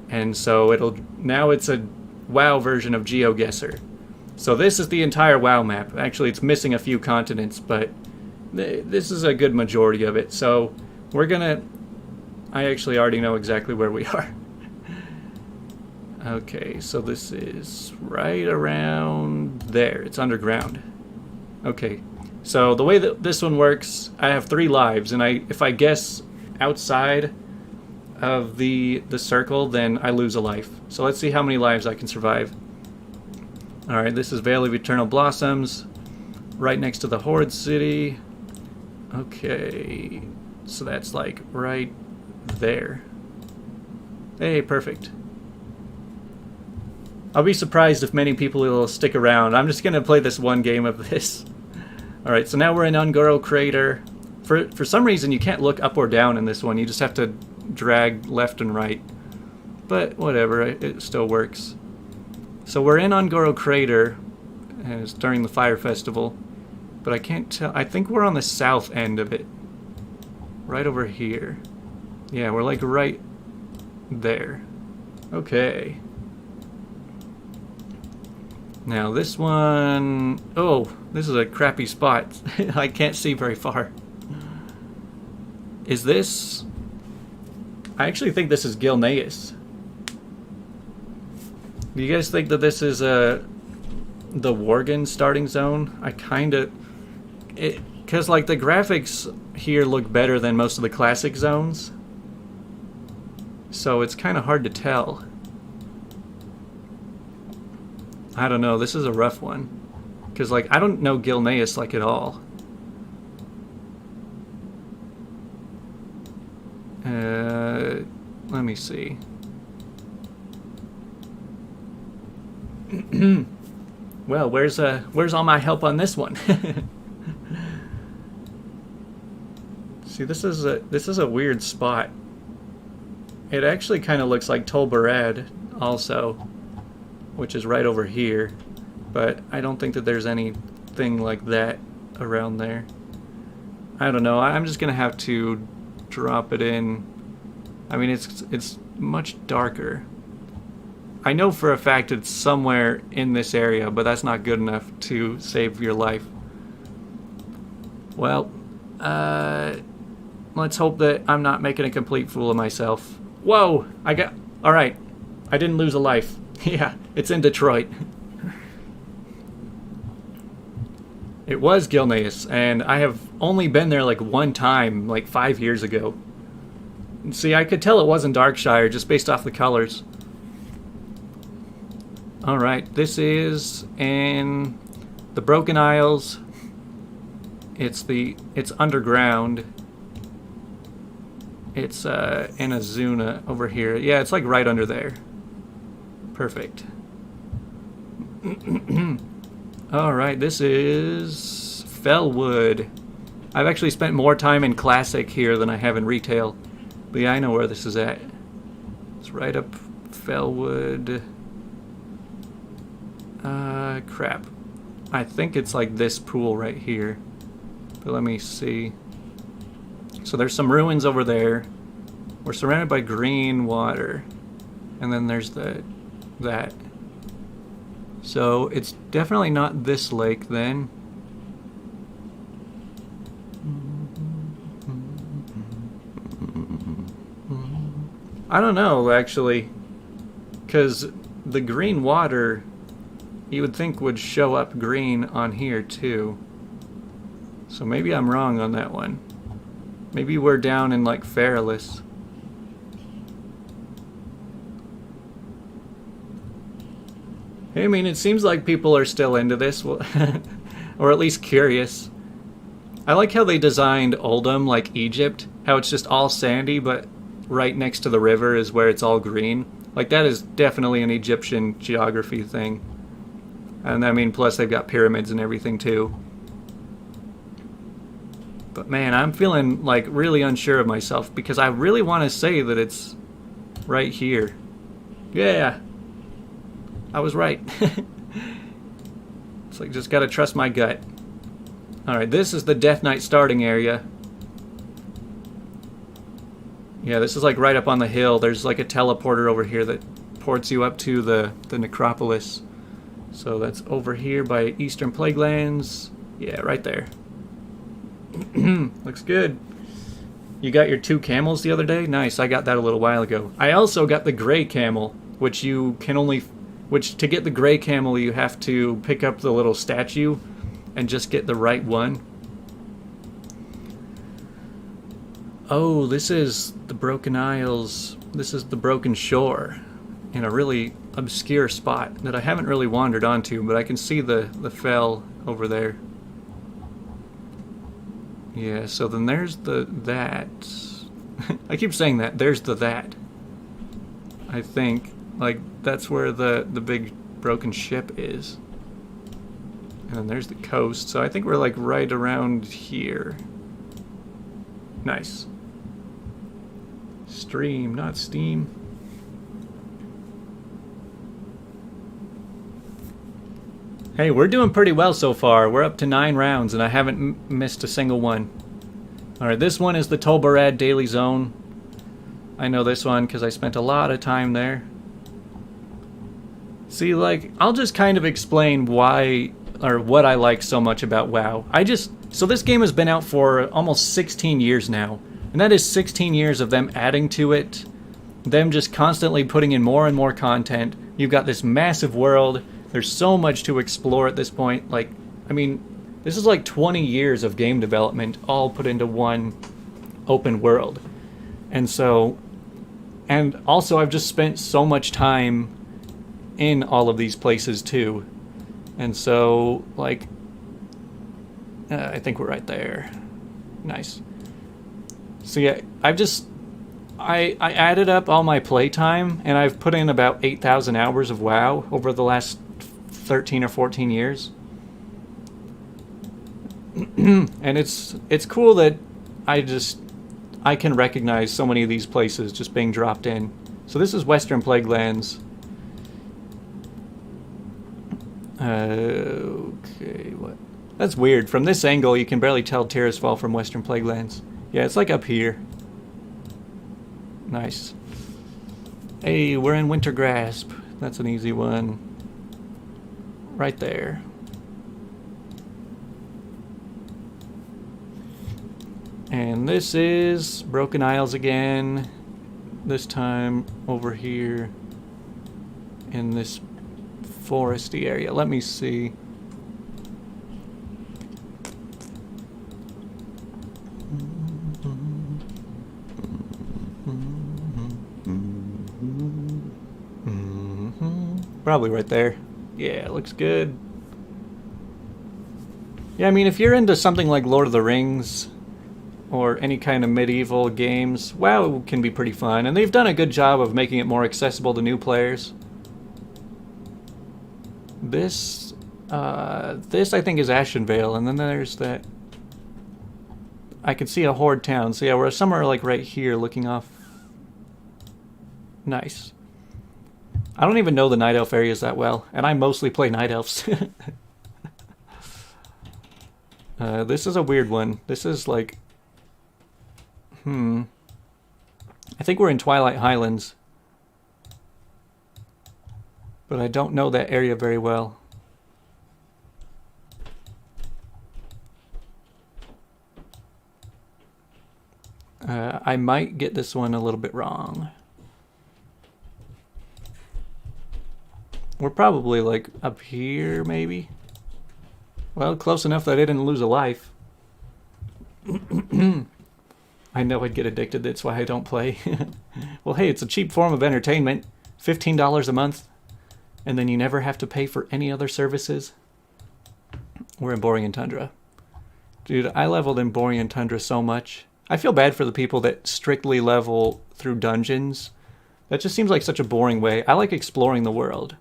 and so now it's a WoW version of GeoGuessr. So this is the entire WoW map. Actually, it's missing a few continents, but this is a good majority of it. So I actually already know exactly where we are. Okay, so this is right around there. It's underground. Okay, so the way that this one works, I have 3 lives, and if I guess outside of the circle, then I lose a life. So let's see how many lives I can survive. Alright, this is Vale of Eternal Blossoms, right next to the Horde City. Okay, so that's like right there. Hey, perfect. I'll be surprised if many people will stick around. I'm just going to play this one game of this. Alright, so now we're in Ungoro Crater. For some reason, you can't look up or down in this one. You just have to drag left and right. But whatever, it still works. So we're in Ungoro Crater, and it's during the Fire Festival. But I can't tell. I think we're on the south end of it. Right over here. Yeah, we're like right there. Okay. Now this one... Oh, this is a crappy spot. I can't see very far. Is this... I actually think this is Gilneas. Do you guys think that this is the Worgen starting zone? I kind of... Because like the graphics here look better than most of the classic zones. So it's kind of hard to tell. I don't know, this is a rough one. Because like, I don't know Gilneas like at all. Let me see. Well, where's all my help on this one? See, this is a weird spot. It actually kind of looks like Tol Barad also, which is right over here, but I don't think that there's anything like that around there. I don't know. I'm just gonna have to drop it in. I mean, it's much darker. I know for a fact it's somewhere in this area, but that's not good enough to save your life. Well, let's hope that I'm not making a complete fool of myself. Whoa! Alright. I didn't lose a life. Yeah, it's in Detroit. It was Gilneas, and I have only been there like one time, like 5 years ago. See, I could tell it wasn't Darkshire just based off the colors. Alright, this is in the Broken Isles. It's underground. It's in Azuna over here. Yeah, it's like right under there. Perfect. Alright, this is Fellwood. I've actually spent more time in Classic here than I have in Retail. But yeah, I know where this is at. It's right up Fellwood. Crap. I think it's like this pool right here. But let me see. So there's some ruins over there. We're surrounded by green water. And then there's that. So it's definitely not this lake then. I don't know actually, because the green water you would think would show up green on here too. So maybe I'm wrong on that one. Maybe we're down in like Feralus. I mean, it seems like people are still into this, or at least curious. I like how they designed Oldham like Egypt, how it's just all sandy, but right next to the river is where it's all green. Like, that is definitely an Egyptian geography thing. And I mean, plus they've got pyramids and everything too. But man, I'm feeling like really unsure of myself because I really want to say that it's right here. Yeah, I was right. It's like, just gotta trust my gut. Alright, this is the Death Knight starting area. Yeah, this is like right up on the hill. There's like a teleporter over here that ports you up to the necropolis. So that's over here by Eastern Plaguelands. Yeah, right there. Looks good. You got your 2 camels the other day? Nice, I got that a little while ago. I also got the gray camel, which you can only, which to get the gray camel you have to pick up the little statue and just get the right one. Oh, this is the Broken Isles. This is the Broken Shore in a really obscure spot that I haven't really wandered onto, but I can see the fell over there. Yeah, so then there's the that. I keep saying that. There's the that. I think. Like, that's where the big broken ship is. And then there's the coast. So I think we're like right around here. Nice. Stream, not steam. Hey, we're doing pretty well so far. We're up to 9 rounds and I haven't missed a single one. Alright, this one is the Tolbarad Daily Zone. I know this one because I spent a lot of time there. See, like, I'll just kind of explain why, or what I like so much about WoW. So this game has been out for almost 16 years now. And that is 16 years of them adding to it. Them just constantly putting in more and more content. You've got this massive world. There's so much to explore at this point. Like, I mean, this is like 20 years of game development all put into one open world. And so, and also I've just spent so much time in all of these places too. And so, like, I think we're right there. Nice. So yeah, I added up all my playtime, and I've put in about 8,000 hours of WoW over the last 13 or 14 years. And it's cool that I can recognize so many of these places just being dropped in. So this is Western Plaguelands. Okay, what? That's weird. From this angle, you can barely tell Tirisfal from Western Plaguelands. Yeah, it's like up here. Nice. Hey, we're in Winter Grasp. That's an easy one. Right there. And this is Broken Isles again. This time over here in this foresty area. Let me see. Probably right there. Yeah, looks good. Yeah, I mean, if you're into something like Lord of the Rings or any kind of medieval games, WoW can be pretty fun, and they've done a good job of making it more accessible to new players. This I think is Ashenvale, and then there's that. I can see a horde town, so yeah, we're somewhere like right here looking off. Nice. I don't even know the Night Elf areas that well, and I mostly play Night Elves. This is a weird one. This is like... I think we're in Twilight Highlands. But I don't know that area very well. I might get this one a little bit wrong. We're probably like up here, maybe. Well, close enough that I didn't lose a life. I know I'd get addicted, that's why I don't play. Well, hey, it's a cheap form of entertainment. $15 a month. And then you never have to pay for any other services. We're in Borean Tundra. Dude, I leveled in Borean Tundra so much. I feel bad for the people that strictly level through dungeons. That just seems like such a boring way. I like exploring the world.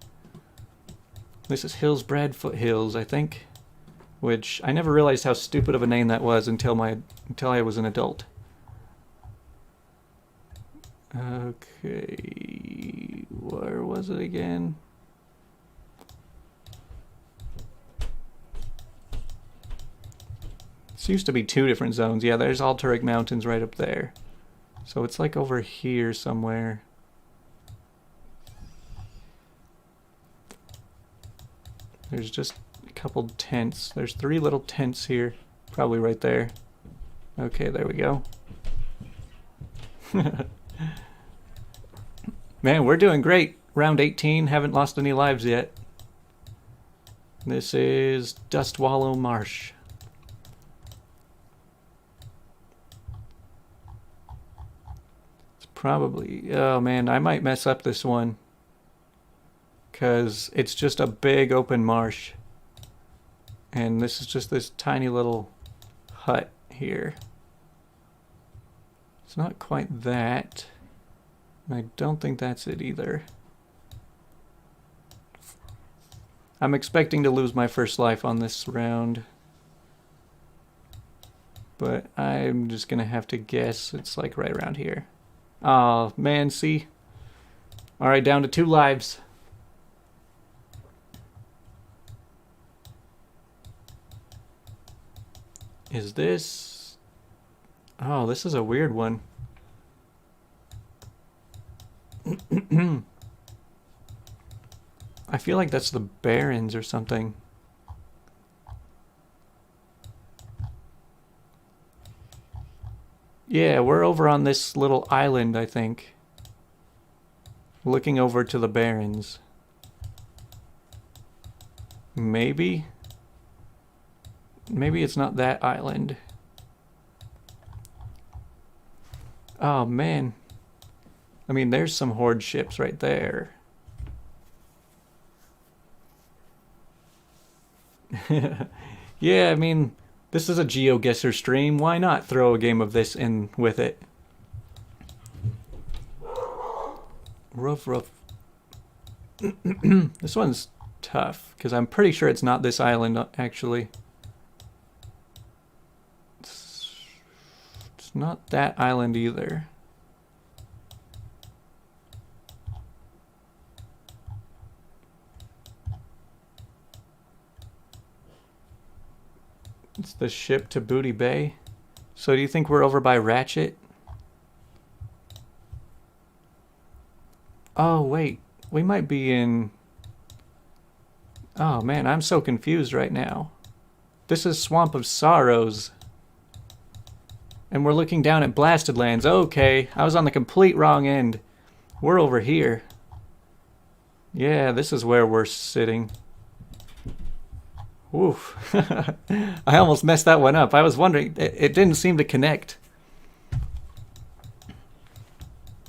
This is Hillsbred Foothills, I think. Which, I never realized how stupid of a name that was until I was an adult. Okay, where was it again? This used to be 2 different zones. Yeah, there's Alturic Mountains right up there. So it's like over here somewhere. There's just a couple tents. There's 3 little tents here. Probably right there. Okay, there we go. Man, we're doing great. round 18, haven't lost any lives yet. This is Dust Wallow Marsh. It's probably... Oh man, I might mess up this one. Because it's just a big open marsh. And this is just this tiny little hut here. It's not quite that. And I don't think that's it either. I'm expecting to lose my first life on this round. But I'm just gonna have to guess it's like right around here. Oh man, see? Alright, down to 2 lives. Is this... Oh, this is a weird one. I feel like that's the Barrens or something. Yeah, we're over on this little island, I think. Looking over to the Barrens. Maybe? Maybe it's not that island. Oh, man. I mean, there's some Horde ships right there. Yeah, I mean, this is a GeoGuessr stream. Why not throw a game of this in with it? Rough. This one's tough, because I'm pretty sure it's not this island, actually. It's not that island either. It's the ship to Booty Bay. So do you think we're over by Ratchet? Oh, wait. We might be in... Oh, man, I'm so confused right now. This is Swamp of Sorrows. And we're looking down at Blasted Lands. Okay, I was on the complete wrong end. We're over here. Yeah, this is where we're sitting. Oof. I almost messed that one up. I was wondering, it didn't seem to connect.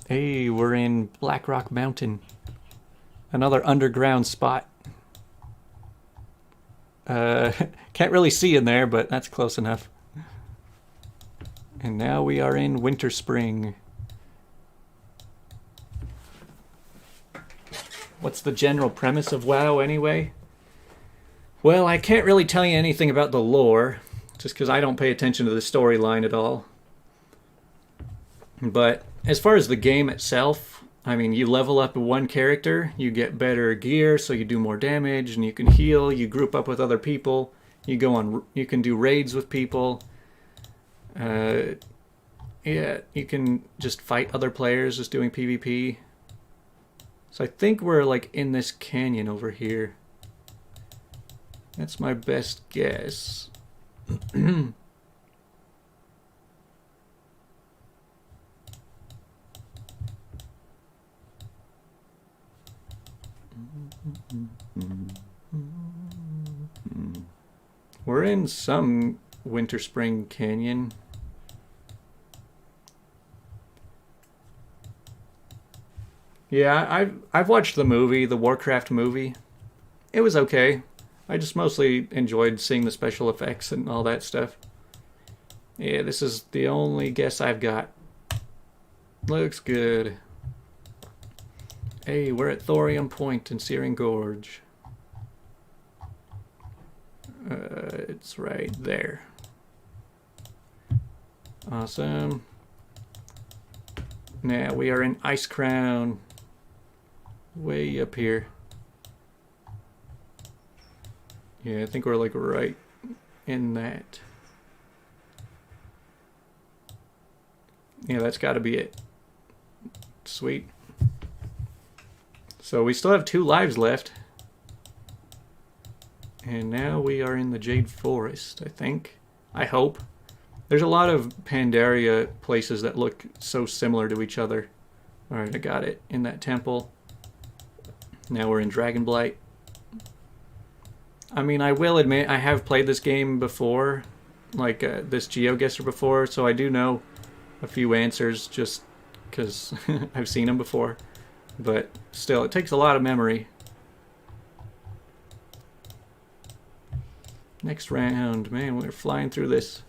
Hey, we're in Black Rock Mountain. Another underground spot. Can't really see in there, but that's close enough. And now we are in Winter Spring. What's the general premise of WoW anyway? Well, I can't really tell you anything about the lore, just because I don't pay attention to the storyline at all. But as far as the game itself, I mean, you level up one character, you get better gear, so you do more damage, and you can heal, you group up with other people, you can do raids with people. Yeah, you can just fight other players just doing PvP. So I think we're like in this canyon over here. That's my best guess. We're in some Winter Spring Canyon. Yeah, I've watched the movie, the Warcraft movie. It was okay. I just mostly enjoyed seeing the special effects and all that stuff. Yeah, this is the only guess I've got. Looks good. Hey, we're at Thorium Point in Searing Gorge. It's right there. Awesome. Now we are in Ice Crown. Way up here. Yeah, I think we're like right in that. Yeah, that's got to be it. Sweet. So we still have 2 lives left. And now we are in the Jade Forest, I think. I hope. There's a lot of Pandaria places that look so similar to each other. Alright, I got it. In that temple. Now we're in Dragonblight. I mean, I will admit I have played this game before, like this GeoGuessr before, so I do know a few answers just because I've seen them before. But still, it takes a lot of memory. Next round, man, we're flying through this.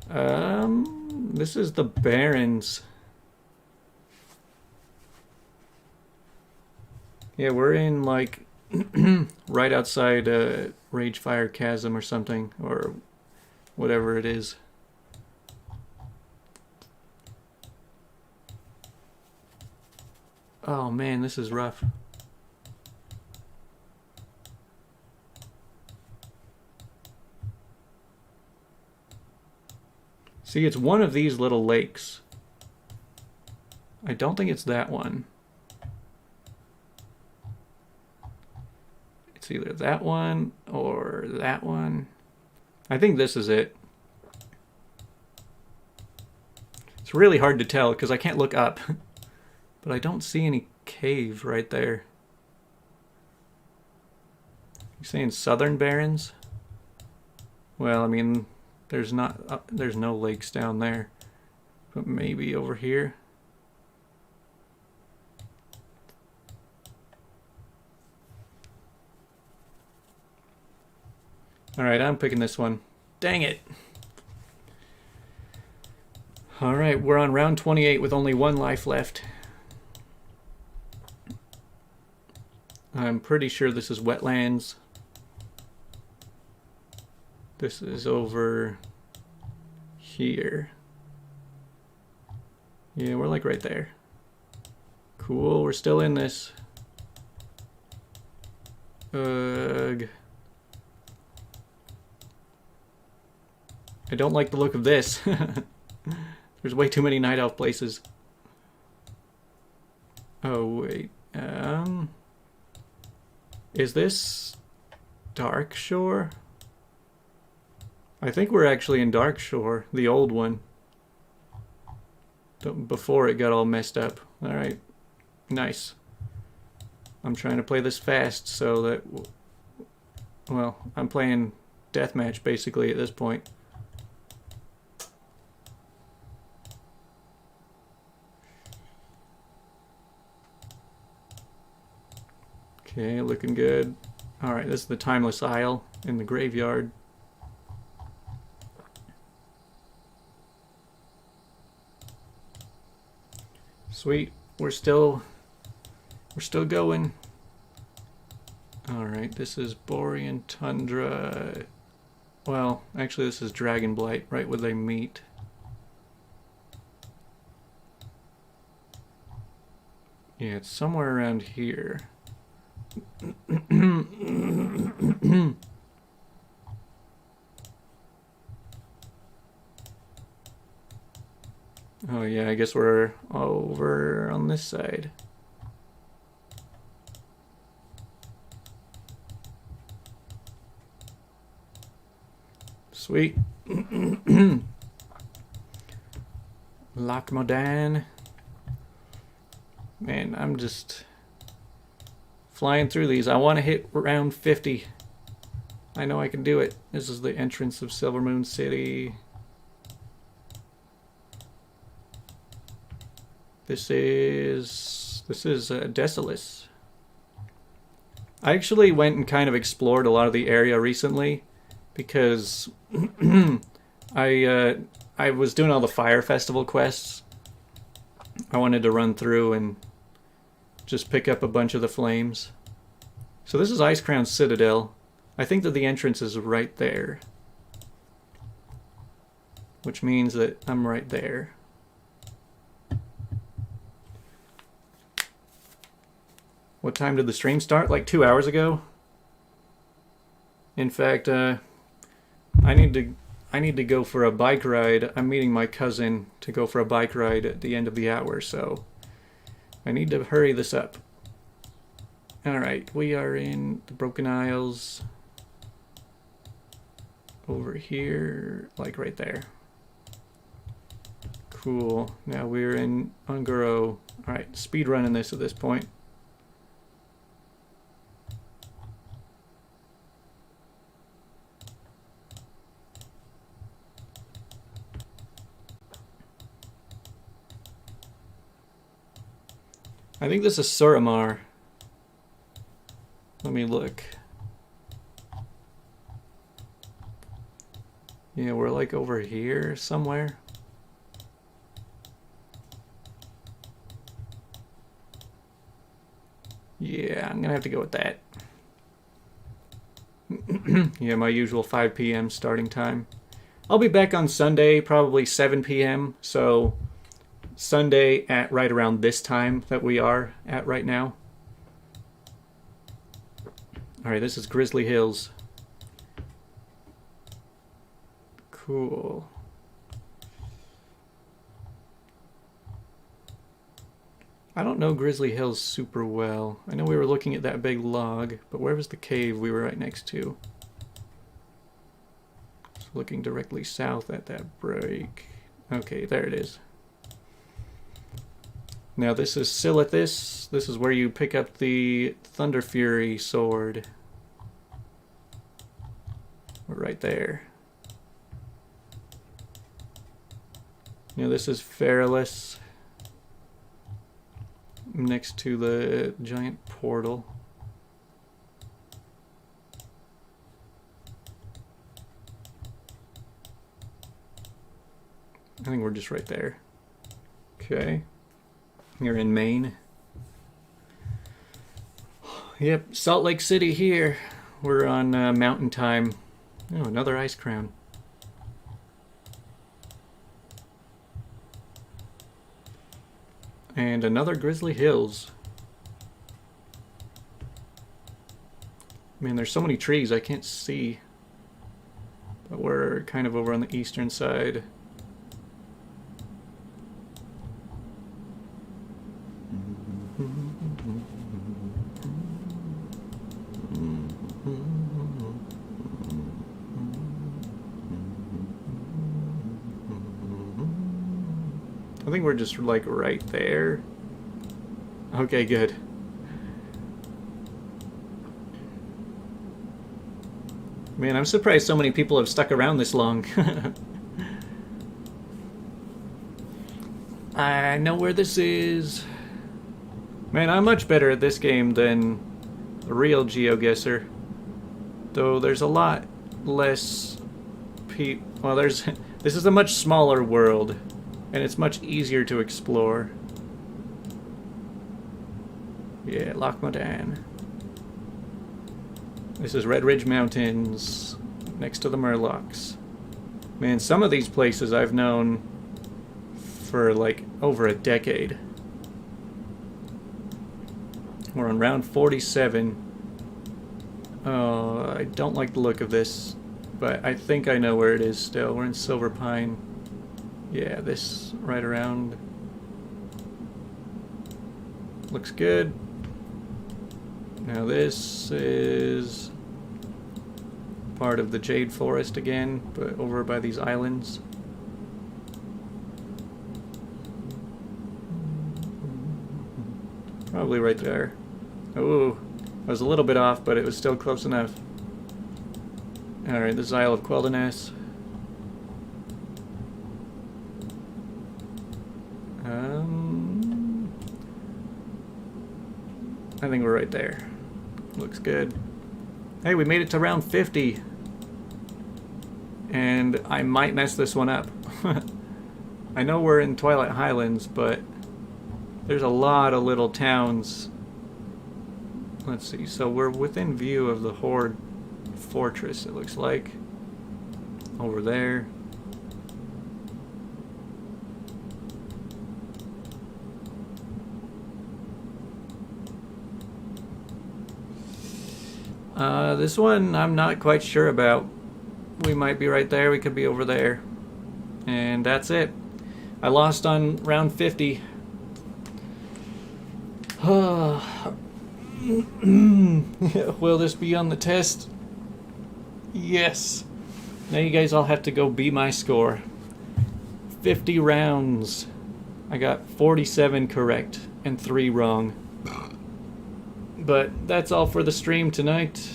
This is the Barrens. Yeah, we're in like right outside Ragefire Chasm or something, or whatever it is. Oh man, this is rough. See, it's one of these little lakes. I don't think it's that one. It's either that one or that one. I think this is it. It's really hard to tell because I can't look up. But I don't see any cave right there. You saying Southern Barrens? Well, I mean, there's no lakes down there. But maybe over here. Alright, I'm picking this one. Dang it. Alright, we're on round 28 with only one life left. I'm pretty sure this is wetlands. This is over here. Yeah, we're like right there. Cool, we're still in this. Ugh. I don't like the look of this. There's way too many night elf places. Oh, wait. Is this Dark Shore? I think we're actually in Dark Shore, the old one. Before it got all messed up. Alright. Nice. I'm trying to play this fast so that... Well, I'm playing deathmatch basically at this point. Okay, looking good. Alright, this is the Timeless Isle in the graveyard. Sweet. We're still going. Alright, this is Borean Tundra. Well, actually this is Dragonblight, right where they meet. Yeah, it's somewhere around here. Oh yeah, I guess we're over on this side. Sweet. Lockmodan. Man, I'm just flying through these. I want to hit round 50. I know I can do it. This is the entrance of Silvermoon City. This is Desolus. I actually went and kind of explored a lot of the area recently because I was doing all the Fire Festival quests. I wanted to run through and just pick up a bunch of the flames. So this is Icecrown Citadel. I think that the entrance is right there, which means that I'm right there. What time did the stream start? Like 2 hours ago? In fact, I need to go for a bike ride. I'm meeting my cousin to go for a bike ride at the end of the hour, so I need to hurry this up. Alright, we are in the Broken Isles. Over here, like right there. Cool. Now we're in Ungaro. Alright, speed running this at this point. I think this is Suramar. Let me look. Yeah, we're like over here somewhere. Yeah, I'm gonna have to go with that. Yeah, my usual 5 p.m. starting time. I'll be back on Sunday, probably 7 p.m. So Sunday at right around this time that we are at right now. Alright, this is Grizzly Hills. Cool. I don't know Grizzly Hills super well. I know we were looking at that big log, but where was the cave we were right next to? Just looking directly south at that break. Okay, there it is. Now this is Silithus. This is where you pick up the Thunder Fury sword. We're right there. Now this is Feralus. Next to the giant portal. I think we're just right there. Okay. You're in Maine. Yep, Salt Lake City here. We're on mountain time. Oh, another ice crown. And another Grizzly Hills. Man, there's so many trees I can't see. But we're kind of over on the eastern side. I think we're just like right there. Okay, good. Man, I'm surprised so many people have stuck around this long. I know where this is. Man, I'm much better at this game than a real GeoGuessr. Though there's a lot less well, this is a much smaller world. And it's much easier to explore. Yeah, Loch Modan. This is Red Ridge Mountains, next to the Murlocs. Man, some of these places I've known for like over a decade. We're on round 47. Oh, I don't like the look of this, but I think I know where it is still. We're in Silver Pine. Yeah, this right around looks good. Now this is part of the Jade Forest again, but over by these islands. Probably right there. Oh, I was a little bit off, but it was still close enough. Alright, this is Isle of Quel'Danes. I think we're right there. Looks good. Hey, we made it to round 50. And I might mess this one up. I know we're in Twilight Highlands, but there's a lot of little towns. Let's see, so we're within view of the Horde Fortress, it looks like. Over there. This one I'm not quite sure about. We might be right there, we could be over there. And that's it. I lost on round 50. Will this be on the test? Yes. Now you guys all have to go beat my score. 50 rounds. I got 47 correct and 3 wrong. But that's all for the stream tonight.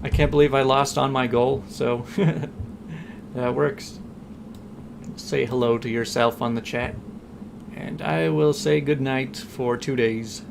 I can't believe I lost on my goal, so that works. Say hello to yourself on the chat. And I will say goodnight for 2 days.